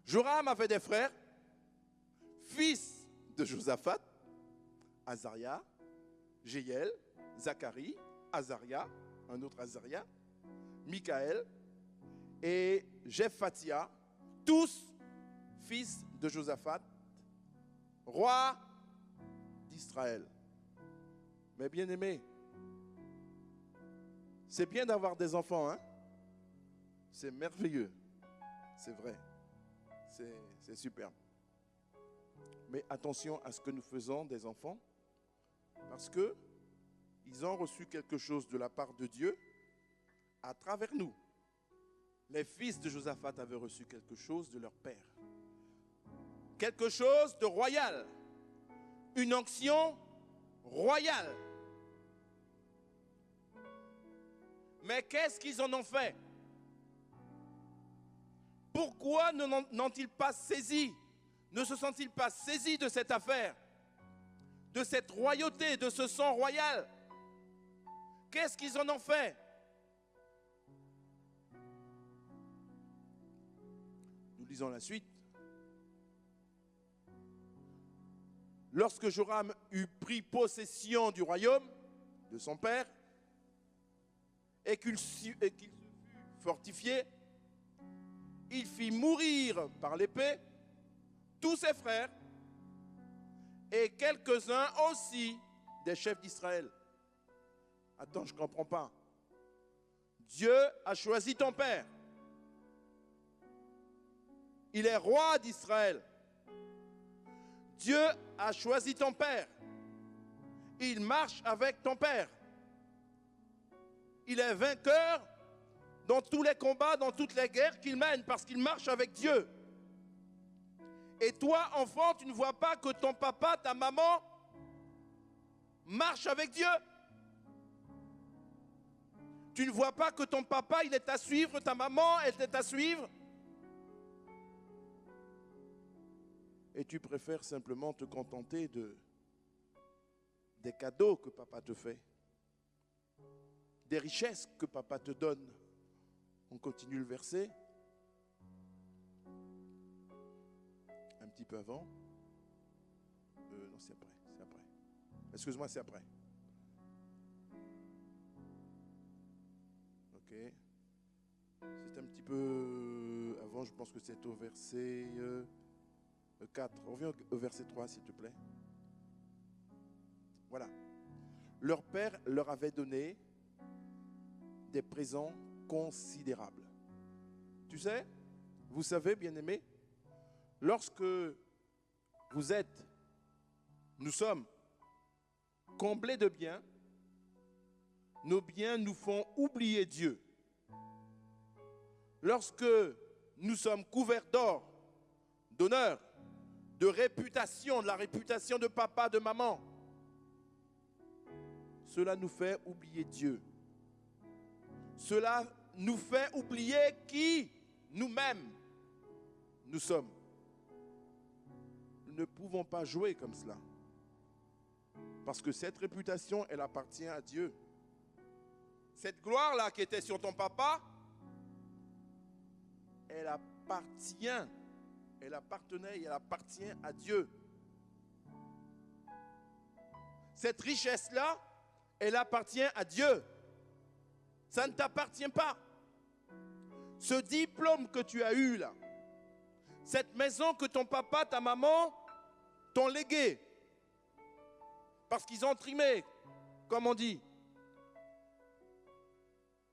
Joram avait des frères, fils de Josaphat, Azaria, Jéhiel, Zacharie, Azaria, un autre Azaria, Michaël et Jephatia, tous fils de Josaphat, roi d'Israël. Mais bien aimé, c'est bien d'avoir des enfants, hein? C'est merveilleux, c'est vrai, c'est superbe. Mais attention à ce que nous faisons des enfants, parce que ils ont reçu quelque chose de la part de Dieu à travers nous. Les fils de Josaphat avaient reçu quelque chose de leur père. Quelque chose de royal. Une onction royale. Mais qu'est-ce qu'ils en ont fait? Pourquoi n'ont-ils pas saisi? Ne se sont-ils pas saisis de cette affaire? De cette royauté, de ce sang royal? Qu'est-ce qu'ils en ont fait? Nous lisons la suite. Lorsque Joram eut pris possession du royaume de son père et qu'il se fut fortifié, il fit mourir par l'épée tous ses frères et quelques-uns aussi des chefs d'Israël. Attends, je ne comprends pas. Dieu a choisi ton père. Il est roi d'Israël. Dieu a choisi ton père. Il marche avec ton père. Il est vainqueur dans tous les combats, dans toutes les guerres qu'il mène parce qu'il marche avec Dieu. Et toi, enfant, tu ne vois pas que ton papa, ta maman marche avec Dieu. Tu ne vois pas que ton papa, il est à suivre, ta maman, elle est à suivre. Et tu préfères simplement te contenter des cadeaux que papa te fait, des richesses que papa te donne. On continue le verset. Un petit peu avant. Non, c'est après. C'est après. Excuse-moi, c'est après. Ok. C'est un petit peu avant, je pense que c'est au verset 4. Reviens au verset 3, s'il te plaît. Voilà. Leur père leur avait donné des présents considérables. Tu sais, vous savez, bien-aimés, lorsque nous sommes comblés de biens, nos biens nous font oublier Dieu. Lorsque nous sommes couverts d'or, d'honneur, de réputation, de la réputation de papa, de maman, cela nous fait oublier Dieu. Cela nous fait oublier qui nous-mêmes nous sommes. Nous ne pouvons pas jouer comme cela. Parce que cette réputation, elle appartient à Dieu. Cette gloire-là qui était sur ton papa, elle appartenait et elle appartient à Dieu. Cette richesse-là, elle appartient à Dieu. Ça ne t'appartient pas. Ce diplôme que tu as eu là, cette maison que ton papa, ta maman t'ont légué, parce qu'ils ont trimé, comme on dit.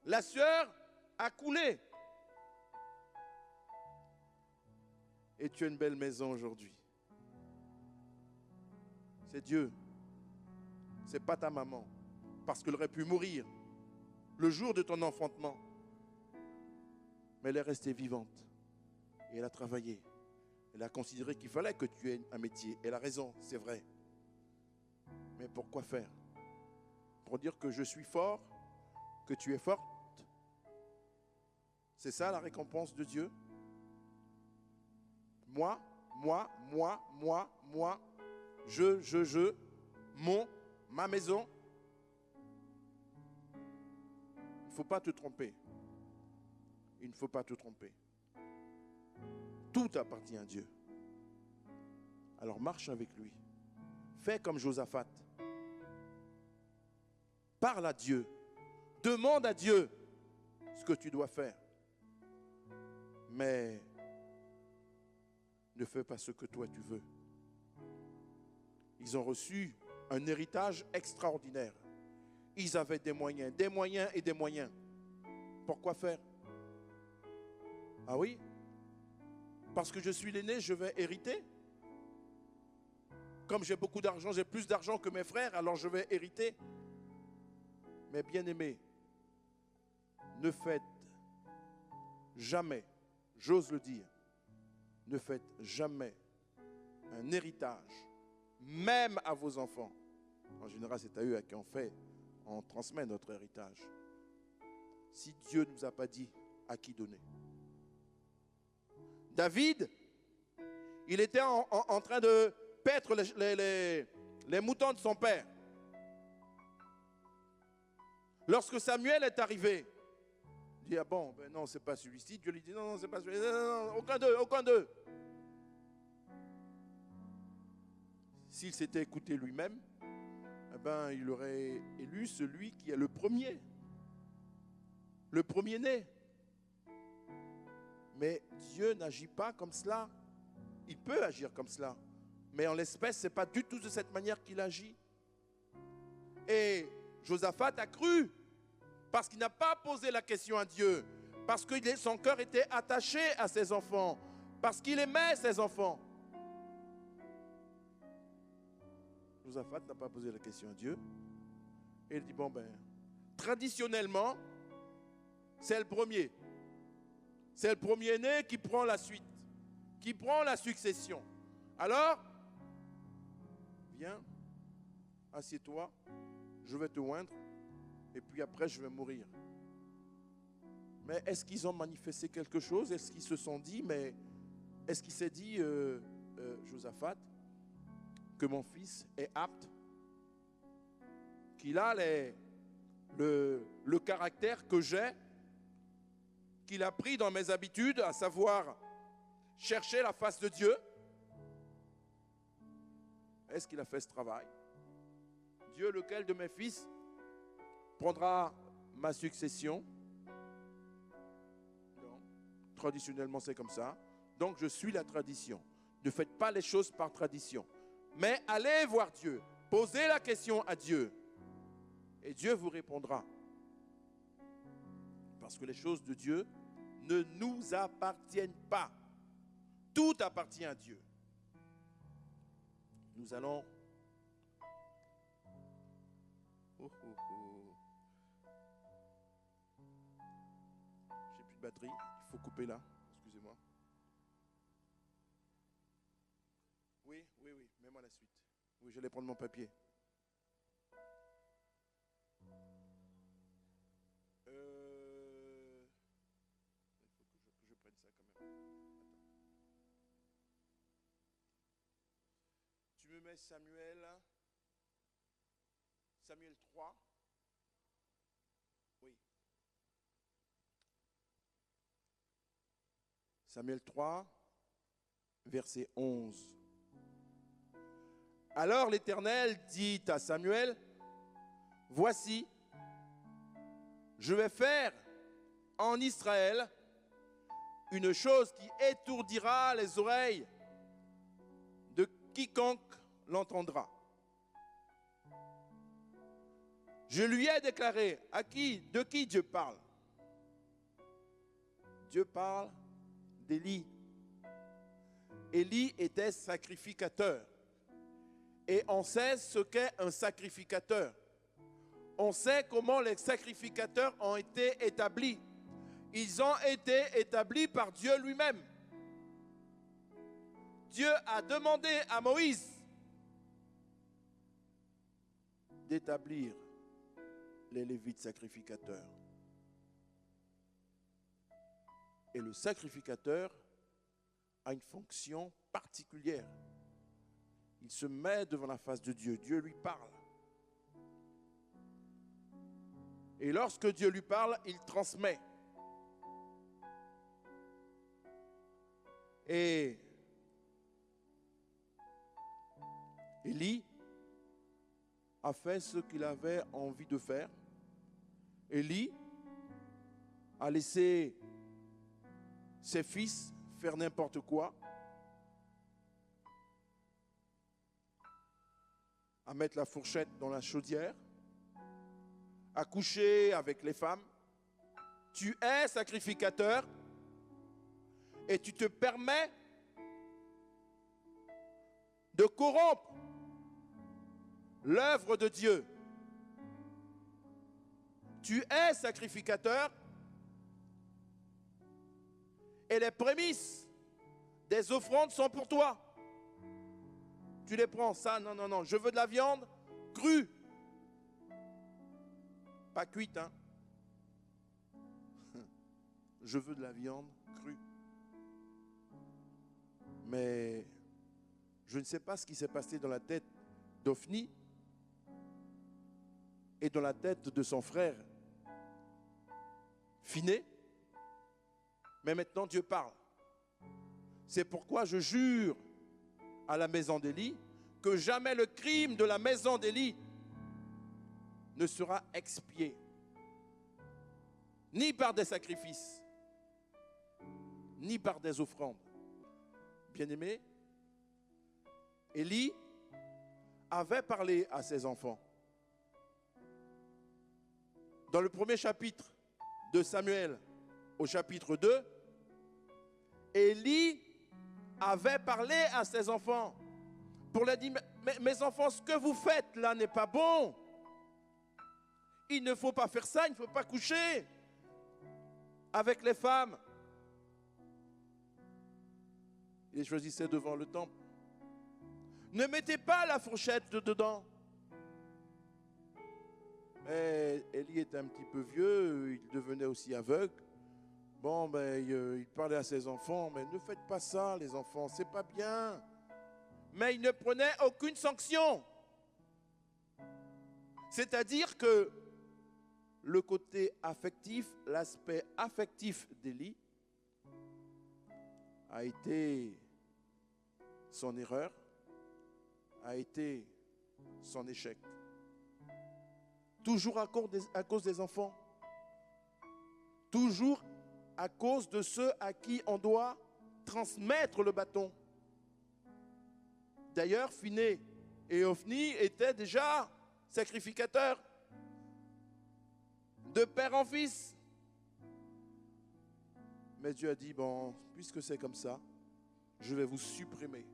La sueur a coulé. Et tu as une belle maison aujourd'hui. C'est Dieu. Ce n'est pas ta maman. Parce qu'elle aurait pu mourir le jour de ton enfantement. Mais elle est restée vivante. Et elle a travaillé. Elle a considéré qu'il fallait que tu aies un métier. Elle a raison, c'est vrai. Mais pourquoi faire? Pour dire que je suis fort, que tu es forte? C'est ça la récompense de Dieu? Moi, je, ma maison. Il ne faut pas te tromper. Il ne faut pas te tromper. Tout appartient à Dieu. Alors marche avec lui. Fais comme Josaphat. Parle à Dieu. Demande à Dieu ce que tu dois faire. Mais ne fais pas ce que toi tu veux. Ils ont reçu un héritage extraordinaire. Ils avaient des moyens et des moyens. Pourquoi faire? Ah oui? Parce que je suis l'aîné, je vais hériter. Comme j'ai beaucoup d'argent, j'ai plus d'argent que mes frères, alors je vais hériter. Mais bien aimé, ne faites jamais, j'ose le dire, ne faites jamais un héritage, même à vos enfants. En général, c'est à eux à qui on transmet notre héritage. Si Dieu ne nous a pas dit à qui donner. David, il était en train de paître les moutons de son père. Lorsque Samuel est arrivé, il dit, ah bon, ben non, c'est pas celui-ci. Dieu lui dit, non, c'est pas celui-ci. Non, aucun d'eux. S'il s'était écouté lui-même, eh ben, il aurait élu celui qui est le premier né. Mais Dieu n'agit pas comme cela. Il peut agir comme cela. Mais en l'espèce, ce n'est pas du tout de cette manière qu'il agit. Et Josaphat a cru, parce qu'il n'a pas posé la question à Dieu, parce que son cœur était attaché à ses enfants, parce qu'il aimait ses enfants. Josaphat n'a pas posé la question à Dieu. Et il dit, bon ben, traditionnellement, c'est le premier. C'est le premier-né qui prend la suite, qui prend la succession. Alors, viens, assieds-toi, je vais te oindre, et puis après je vais mourir. Mais est-ce qu'ils ont manifesté quelque chose? Est-ce qu'ils se sont dit, mais est-ce qu'il s'est dit, Josaphat, que mon fils est apte, qu'il a le caractère que j'ai, qu'il a pris dans mes habitudes, à savoir chercher la face de Dieu? Est-ce qu'il a fait ce travail? Dieu, lequel de mes fils prendra ma succession? Non. Traditionnellement, c'est comme ça. Donc, je suis la tradition. Ne faites pas les choses par tradition. Mais allez voir Dieu. Posez la question à Dieu. Et Dieu vous répondra. Parce que les choses de Dieu ne nous appartiennent pas. Tout appartient à Dieu. Nous allons Oh, oh, oh. J'ai plus de batterie. Il faut couper là. Excusez-moi. Oui, oui, oui. Mets-moi la suite. Oui, j'allais prendre mon papier. Il faut que je prenne ça quand même. Attends. Tu me mets Samuel 3. Oui. Samuel 3, verset 11. Alors l'Éternel dit à Samuel, voici, je vais faire en Israël une chose qui étourdira les oreilles de quiconque l'entendra. Je lui ai déclaré, de qui Dieu parle? Dieu parle d'Élie. Élie était sacrificateur. Et on sait ce qu'est un sacrificateur. On sait comment les sacrificateurs ont été établis. Ils ont été établis par Dieu lui-même. Dieu a demandé à Moïse d'établir les Lévites sacrificateurs. Et le sacrificateur a une fonction particulière. Il se met devant la face de Dieu. Dieu lui parle. Et lorsque Dieu lui parle, il transmet. Et Élie a fait ce qu'il avait envie de faire. Élie a laissé ses fils faire n'importe quoi, à mettre la fourchette dans la chaudière, à coucher avec les femmes. Tu es sacrificateur et tu te permets de corrompre l'œuvre de Dieu. Tu es sacrificateur et les prémices des offrandes sont pour toi. Tu les prends, ça, non, non, non, je veux de la viande crue. Pas cuite, hein. Je veux de la viande crue. Mais je ne sais pas ce qui s'est passé dans la tête d'Ophni et dans la tête de son frère Phiné. Mais maintenant Dieu parle. C'est pourquoi je jure à la maison d'Élie que jamais le crime de la maison d'Élie ne sera expié, ni par des sacrifices, ni par des offrandes. Bien-aimés, Élie avait parlé à ses enfants. Dans le premier chapitre de Samuel, au chapitre 2, Élie avait parlé à ses enfants pour leur dire, mes enfants, ce que vous faites là n'est pas bon. Il ne faut pas faire ça, il ne faut pas coucher avec les femmes. Il les choisissait devant le temple. Ne mettez pas la fourchette dedans. Mais Élie était un petit peu vieux, il devenait aussi aveugle. Bon, il parlait à ses enfants, mais ne faites pas ça, les enfants, c'est pas bien. Mais il ne prenait aucune sanction. C'est-à-dire que le côté affectif, l'aspect affectif d'Élie a été son erreur, a été son échec. Toujours à cause des enfants. Toujours à cause de ceux à qui on doit transmettre le bâton. D'ailleurs, Phiné et Ophni étaient déjà sacrificateurs, de père en fils. Mais Dieu a dit, bon, puisque c'est comme ça, je vais vous supprimer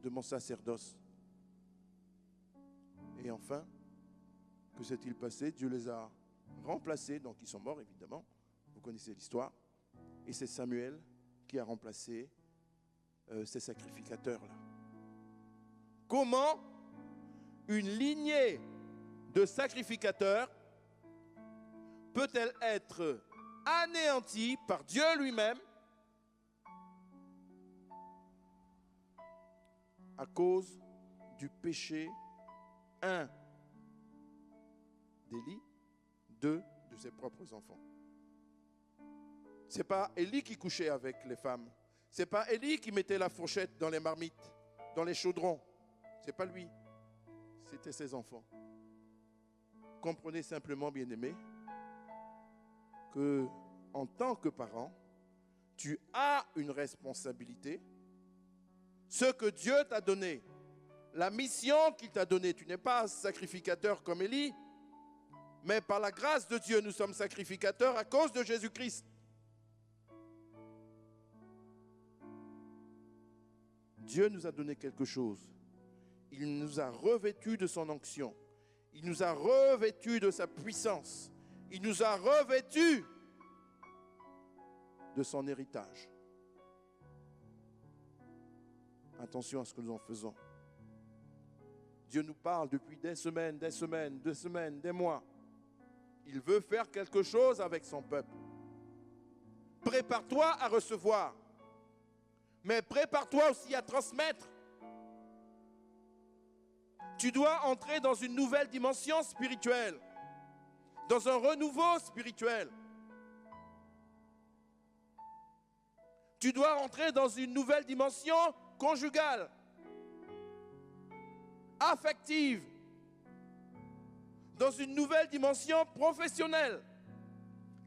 de mon sacerdoce. Et enfin, que s'est-il passé? Dieu les a remplacés, donc ils sont morts évidemment, vous connaissez l'histoire, et c'est Samuel qui a remplacé ces sacrificateurs-là. Comment une lignée de sacrificateurs peut-elle être anéantie par Dieu lui-même à cause du péché, 1, d'Élie, 2, de ses propres enfants? Ce n'est pas Élie qui couchait avec les femmes. Ce n'est pas Élie qui mettait la fourchette dans les marmites, dans les chaudrons. Ce n'est pas lui. C'était ses enfants. Comprenez simplement, bien-aimés, que en tant que parent, tu as une responsabilité. Ce que Dieu t'a donné, la mission qu'il t'a donnée, tu n'es pas sacrificateur comme Élie, mais par la grâce de Dieu, nous sommes sacrificateurs à cause de Jésus-Christ. Dieu nous a donné quelque chose. Il nous a revêtus de son onction. Il nous a revêtus de sa puissance. Il nous a revêtus de son héritage. Attention à ce que nous en faisons. Dieu nous parle depuis des semaines, des mois. Il veut faire quelque chose avec son peuple. Prépare-toi à recevoir. Mais prépare-toi aussi à transmettre. Tu dois entrer dans une nouvelle dimension spirituelle, dans un renouveau spirituel. Tu dois entrer dans une nouvelle dimension conjugale, affective, dans une nouvelle dimension professionnelle.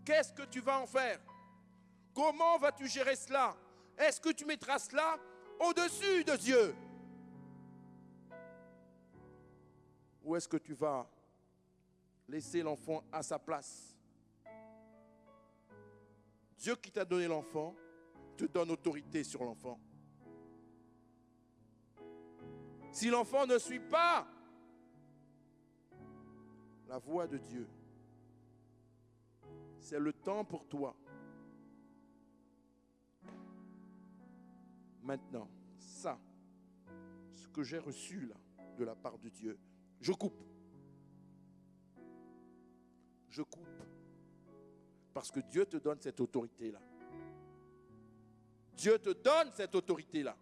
Qu'est-ce que tu vas en faire? Comment vas-tu gérer cela? Est-ce que tu mettras cela au-dessus de Dieu? Ou est-ce que tu vas laisser l'enfant à sa place? Dieu qui t'a donné l'enfant te donne autorité sur l'enfant. Si l'enfant ne suit pas la voix de Dieu, c'est le temps pour toi. Maintenant, ça, ce que j'ai reçu là, de la part de Dieu, je coupe. Je coupe. Parce que Dieu te donne cette autorité-là. Dieu te donne cette autorité-là.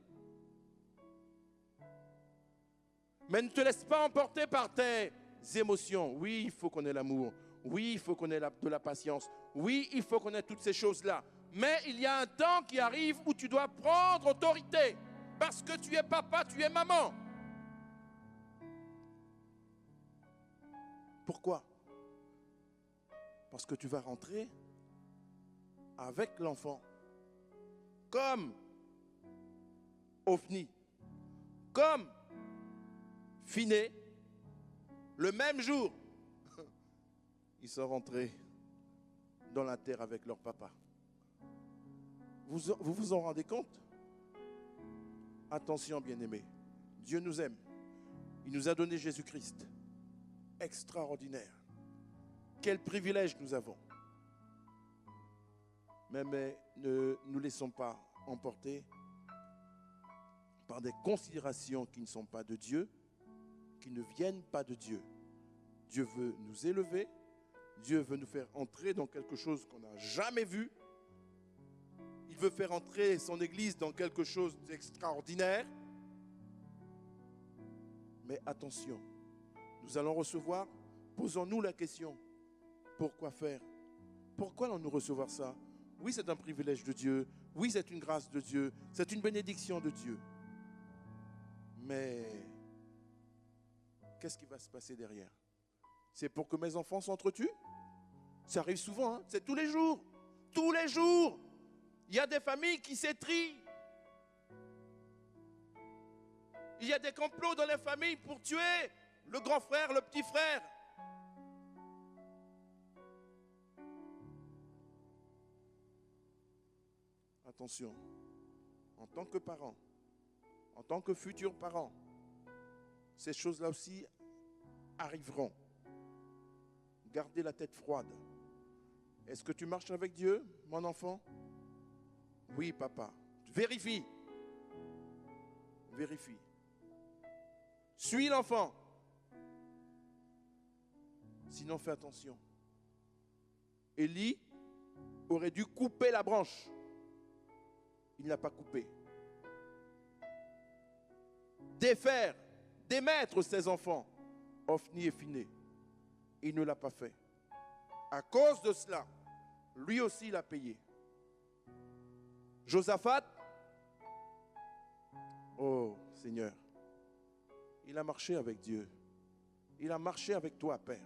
Mais ne te laisse pas emporter par tes émotions. Oui, il faut qu'on ait l'amour. Oui, il faut qu'on ait de la patience. Oui, il faut qu'on ait toutes ces choses-là. Mais il y a un temps qui arrive où tu dois prendre autorité. Parce que tu es papa, tu es maman. Pourquoi? Parce que tu vas rentrer avec l'enfant. Comme Ophni. Comme Finé. Le même jour, ils sont rentrés dans la terre avec leur papa. Vous vous en rendez compte? Attention, bien-aimés. Dieu nous aime. Il nous a donné Jésus-Christ. Extraordinaire. Quel privilège nous avons. Mais ne nous laissons pas emporter par des considérations qui ne sont pas de Dieu, qui ne viennent pas de Dieu. Dieu veut nous élever. Dieu veut nous faire entrer dans quelque chose qu'on n'a jamais vu. Il veut faire entrer son Église dans quelque chose d'extraordinaire. Mais attention, nous allons recevoir, posons-nous la question, pourquoi faire? Pourquoi allons-nous recevoir ça? Oui, c'est un privilège de Dieu. Oui, c'est une grâce de Dieu. C'est une bénédiction de Dieu. Mais qu'est-ce qui va se passer derrière? C'est pour que mes enfants s'entretuent? Ça arrive souvent, hein? C'est tous les jours. Tous les jours. Il y a des familles qui s'étrient. Il y a des complots dans les familles pour tuer le grand frère, le petit frère. Attention, en tant que parent, en tant que futur parent, ces choses-là aussi, arriveront. Gardez la tête froide. Est-ce que tu marches avec Dieu, mon enfant? Oui, papa. Vérifie. Vérifie. Suis l'enfant. Sinon, fais attention. Élie aurait dû couper la branche. Il n'a pas coupé. Défaire, démettre ses enfants, Ophni et Phiné. Il ne l'a pas fait. À cause de cela, lui aussi il a payé. Josaphat, oh Seigneur, il a marché avec Dieu. Il a marché avec toi, Père.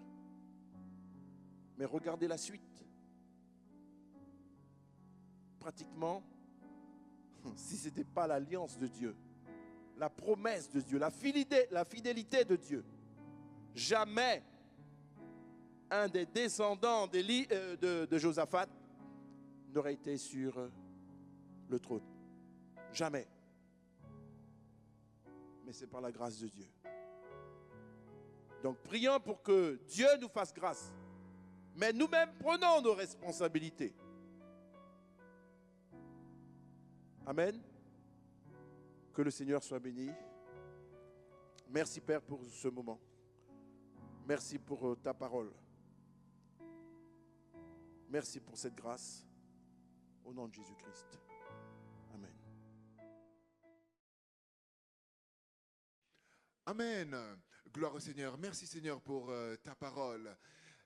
Mais regardez la suite. Pratiquement, si ce n'était pas l'alliance de Dieu, la promesse de Dieu, la fidélité de Dieu, jamais un des descendants de Josaphat n'aurait été sur le trône. Jamais. Mais c'est par la grâce de Dieu. Donc prions pour que Dieu nous fasse grâce. Mais nous-mêmes prenons nos responsabilités. Amen. Que le Seigneur soit béni. Merci Père pour ce moment. Merci pour ta parole. Merci pour cette grâce. Au nom de Jésus-Christ. Amen. Amen. Gloire au Seigneur. Merci Seigneur pour ta parole.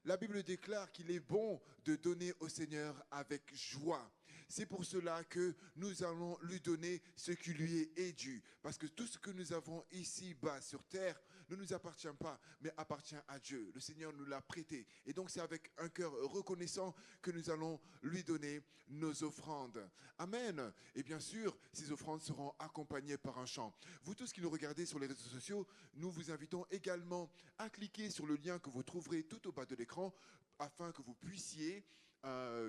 La Bible déclare qu'il est bon de donner au Seigneur avec joie. C'est pour cela que nous allons lui donner ce qui lui est dû. Parce que tout ce que nous avons ici-bas sur terre ne nous appartient pas, mais appartient à Dieu. Le Seigneur nous l'a prêté. Et donc c'est avec un cœur reconnaissant que nous allons lui donner nos offrandes. Amen. Et bien sûr, ces offrandes seront accompagnées par un chant. Vous tous qui nous regardez sur les réseaux sociaux, nous vous invitons également à cliquer sur le lien que vous trouverez tout au bas de l'écran afin que vous puissiez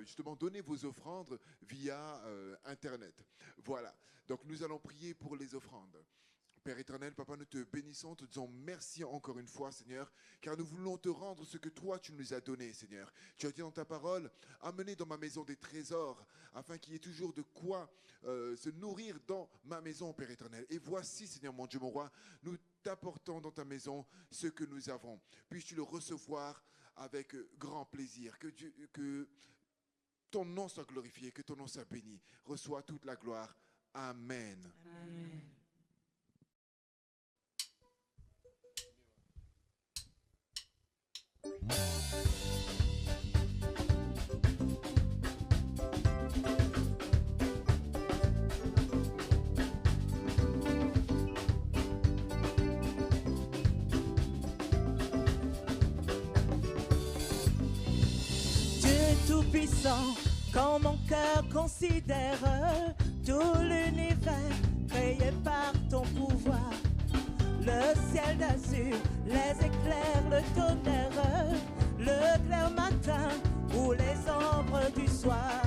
justement donner vos offrandes via Internet. Voilà, donc nous allons prier pour les offrandes. Père éternel, Papa, nous te bénissons, te disons merci encore une fois, Seigneur, car nous voulons te rendre ce que toi tu nous as donné, Seigneur. Tu as dit dans ta parole, amenez dans ma maison des trésors, afin qu'il y ait toujours de quoi se nourrir dans ma maison, Père éternel. Et voici, Seigneur mon Dieu, mon roi, nous t'apportons dans ta maison ce que nous avons. Puisses-tu le recevoir avec grand plaisir. Que ton nom soit glorifié, que ton nom soit béni. Reçois toute la gloire. Amen. Amen. Tout-puissant, quand mon cœur considère tout l'univers créé par ton pouvoir, le ciel d'azur, les éclairs, le tonnerre, le clair matin ou les ombres du soir.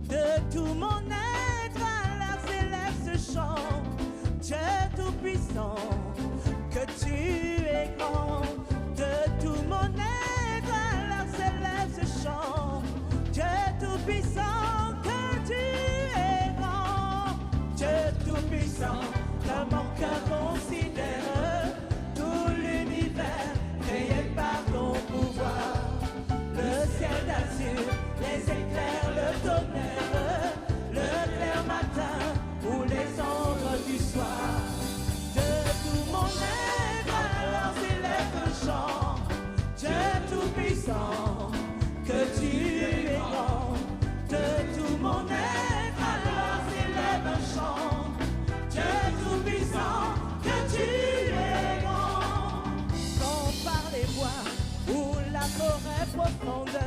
De tout mon être à l'air s'élève ce chant. Dieu tout-puissant, que tu es grand. De tout mon être à l'air s'élève ce chant. Dieu tout-puissant, que tu es grand. Dieu tout-puissant, que mon cœur considère tout l'univers créé par ton pouvoir. Le ciel d'azur, les éclairs, le tonnerre, le clair matin ou les ombres du soir. De tout mon être alors s'élève un chant. Dieu tout-puissant, que tu es grand. De tout mon être alors s'élève un chant. Dieu tout-puissant, que tu es grand. Quand par les bois ou la forêt profonde,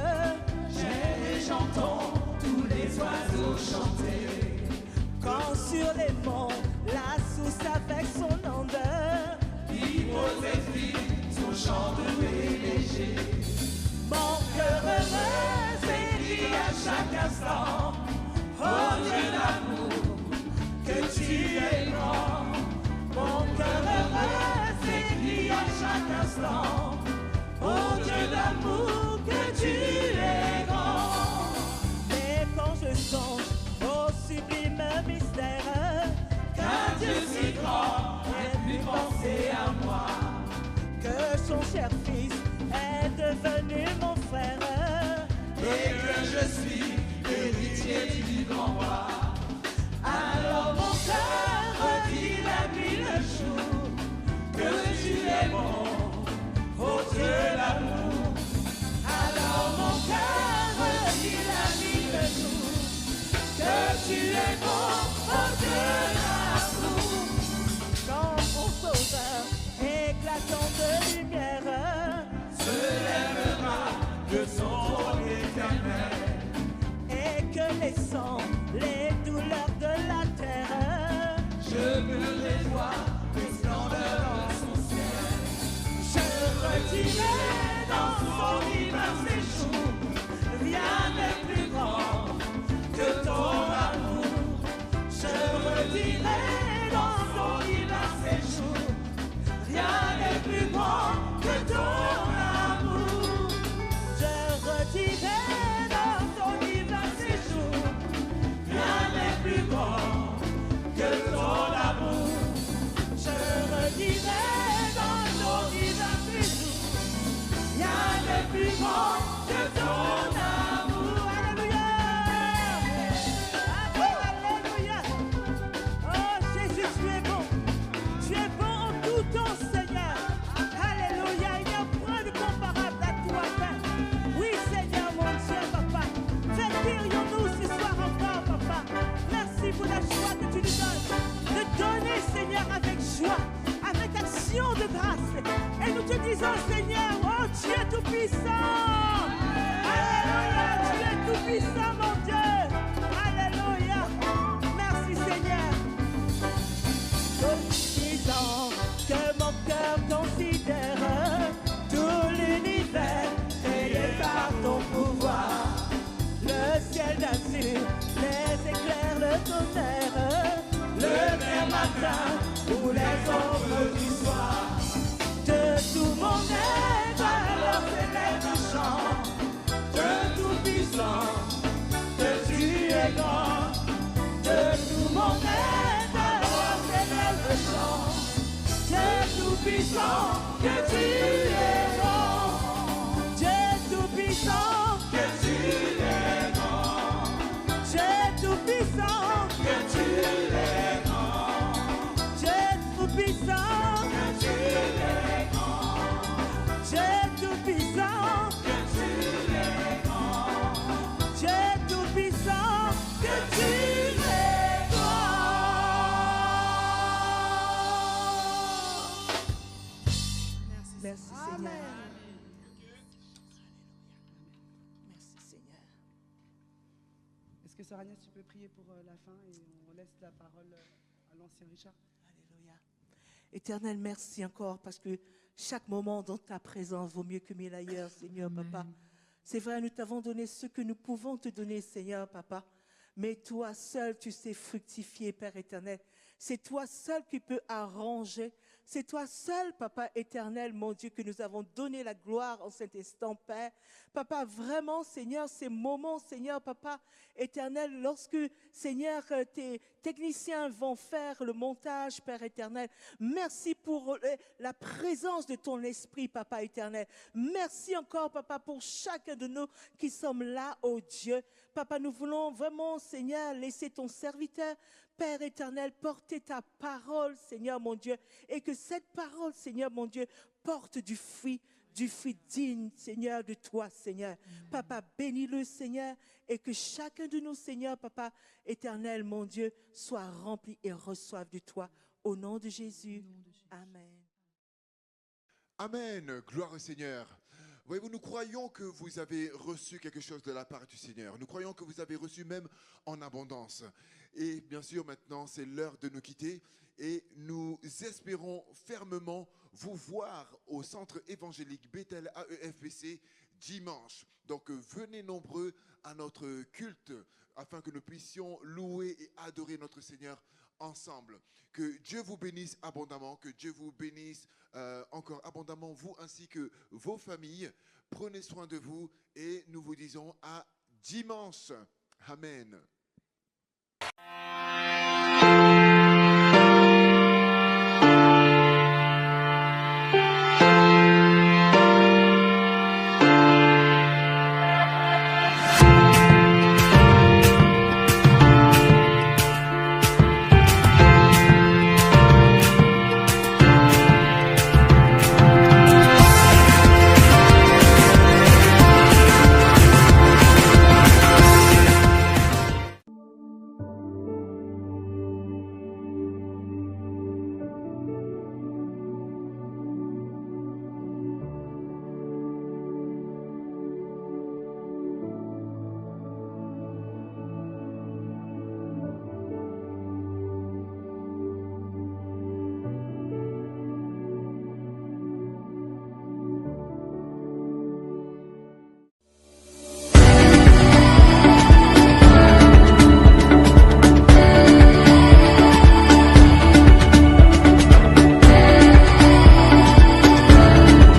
j'entends tous les oiseaux chanter. Quand sur les monts, la source avec son ondeur, il pose son chant doux et léger. Mon cœur heureux s'écrie à chaque instant. Oh Dieu d'amour, que tu es grand. Mon cœur heureux s'écrie à chaque instant. son cher fils est devenu mon frère. Et que je suis héritier du grand roi. Alors mon cœur dit la nuit le jour Que tu es bon, ô Dieu l'amour. Alors mon cœur dit la nuit le jour Que tu es bon, ô Dieu l'amour. quand mon sauveur éclatant de lumière Se lèvera de son trône éternel. et que laissant les douleurs de la terre, Je me réjouis des splendeurs de son ciel. je retirerai dans son divin séjour. Rien n'est plus grand que ton amour. Je retirerai dans son divin séjour. Rien n'est plus grand que ton amour. Je retirerai dans son divin séjour. Rien n'est plus grand que ton amour. Je retirerai dans son divin séjour. Rien n'est plus grand que ton amour. Alléluia. Alléluia. Oh Jésus, tu es bon. Tu es bon en tout temps, Seigneur. Alléluia. Il n'y a point de comparable à toi, Père. Oui, Seigneur, mon Dieu, Papa. Fais-nous ce soir encore, Papa. Merci pour la joie que tu nous donnes. De donner, Seigneur, avec joie, avec action de grâce. Et nous te disons, Seigneur, oh Dieu tout-puissant. Alléluia. Tu es tout-puissant, mon Dieu. Alléluia. Merci, Seigneur. Disant que mon cœur considère tout l'univers créé par ton pouvoir. Le ciel d'azur, les éclairs, le tonnerre, le mer matin ou les ombres du soir. De tout mon être, alors s'élève un chant. De tout puissant, Que tu es grand. De tout mon être, alors s'élève un chant. Dieu tout-puissant, que tu es grand. Dieu tout-puissant, que tu es grand, Dieu tout-puissant, que tu es grand, Dieu tout-puissant, que tu es grand, Dieu tout-puissant, que tu es grand. Dieu tout-puissant, que tu es grand. Merci Seigneur. Merci Seigneur. Est-ce que Sœur Agnès, tu peux prier pour la fin et on laisse la parole à l'ancien Richard? Alléluia. Éternel, merci encore parce que chaque moment dans ta présence vaut mieux que mille ailleurs, Seigneur, Papa. C'est vrai, nous t'avons donné ce que nous pouvons te donner, Seigneur, Papa. Mais toi seul, tu sais fructifier, Père éternel. C'est toi seul qui peux arranger. C'est toi seul, Papa éternel, mon Dieu, que nous avons donné la gloire en cet instant, Père. Papa, vraiment, Seigneur, ces moments, Seigneur, Papa éternel, lorsque, Seigneur, tes techniciens vont faire le montage, Père éternel, merci pour la présence de ton esprit, Papa éternel. Merci encore, Papa, pour chacun de nous qui sommes là, oh Dieu. Papa, nous voulons vraiment, Seigneur, laisser ton serviteur, Père éternel, porter ta parole, Seigneur mon Dieu, et que cette parole, Seigneur mon Dieu, porte du fruit digne, Seigneur, de toi, Seigneur. Papa, bénis-le, Seigneur, et que chacun de nous, Seigneur, Papa éternel, mon Dieu, soit rempli et reçoive de toi. Au nom de Jésus. Amen. Amen. Gloire au Seigneur. Voyez-vous, nous croyons que vous avez reçu quelque chose de la part du Seigneur. Nous croyons que vous avez reçu même en abondance. Et bien sûr, maintenant, c'est l'heure de nous quitter. Et nous espérons fermement vous voir au centre évangélique Bethel AEFPC dimanche. Donc, venez nombreux à notre culte afin que nous puissions louer et adorer notre Seigneur ensemble. Que Dieu vous bénisse abondamment, que Dieu vous bénisse encore abondamment, vous ainsi que vos familles. Prenez soin de vous et nous vous disons à dimanche. Amen.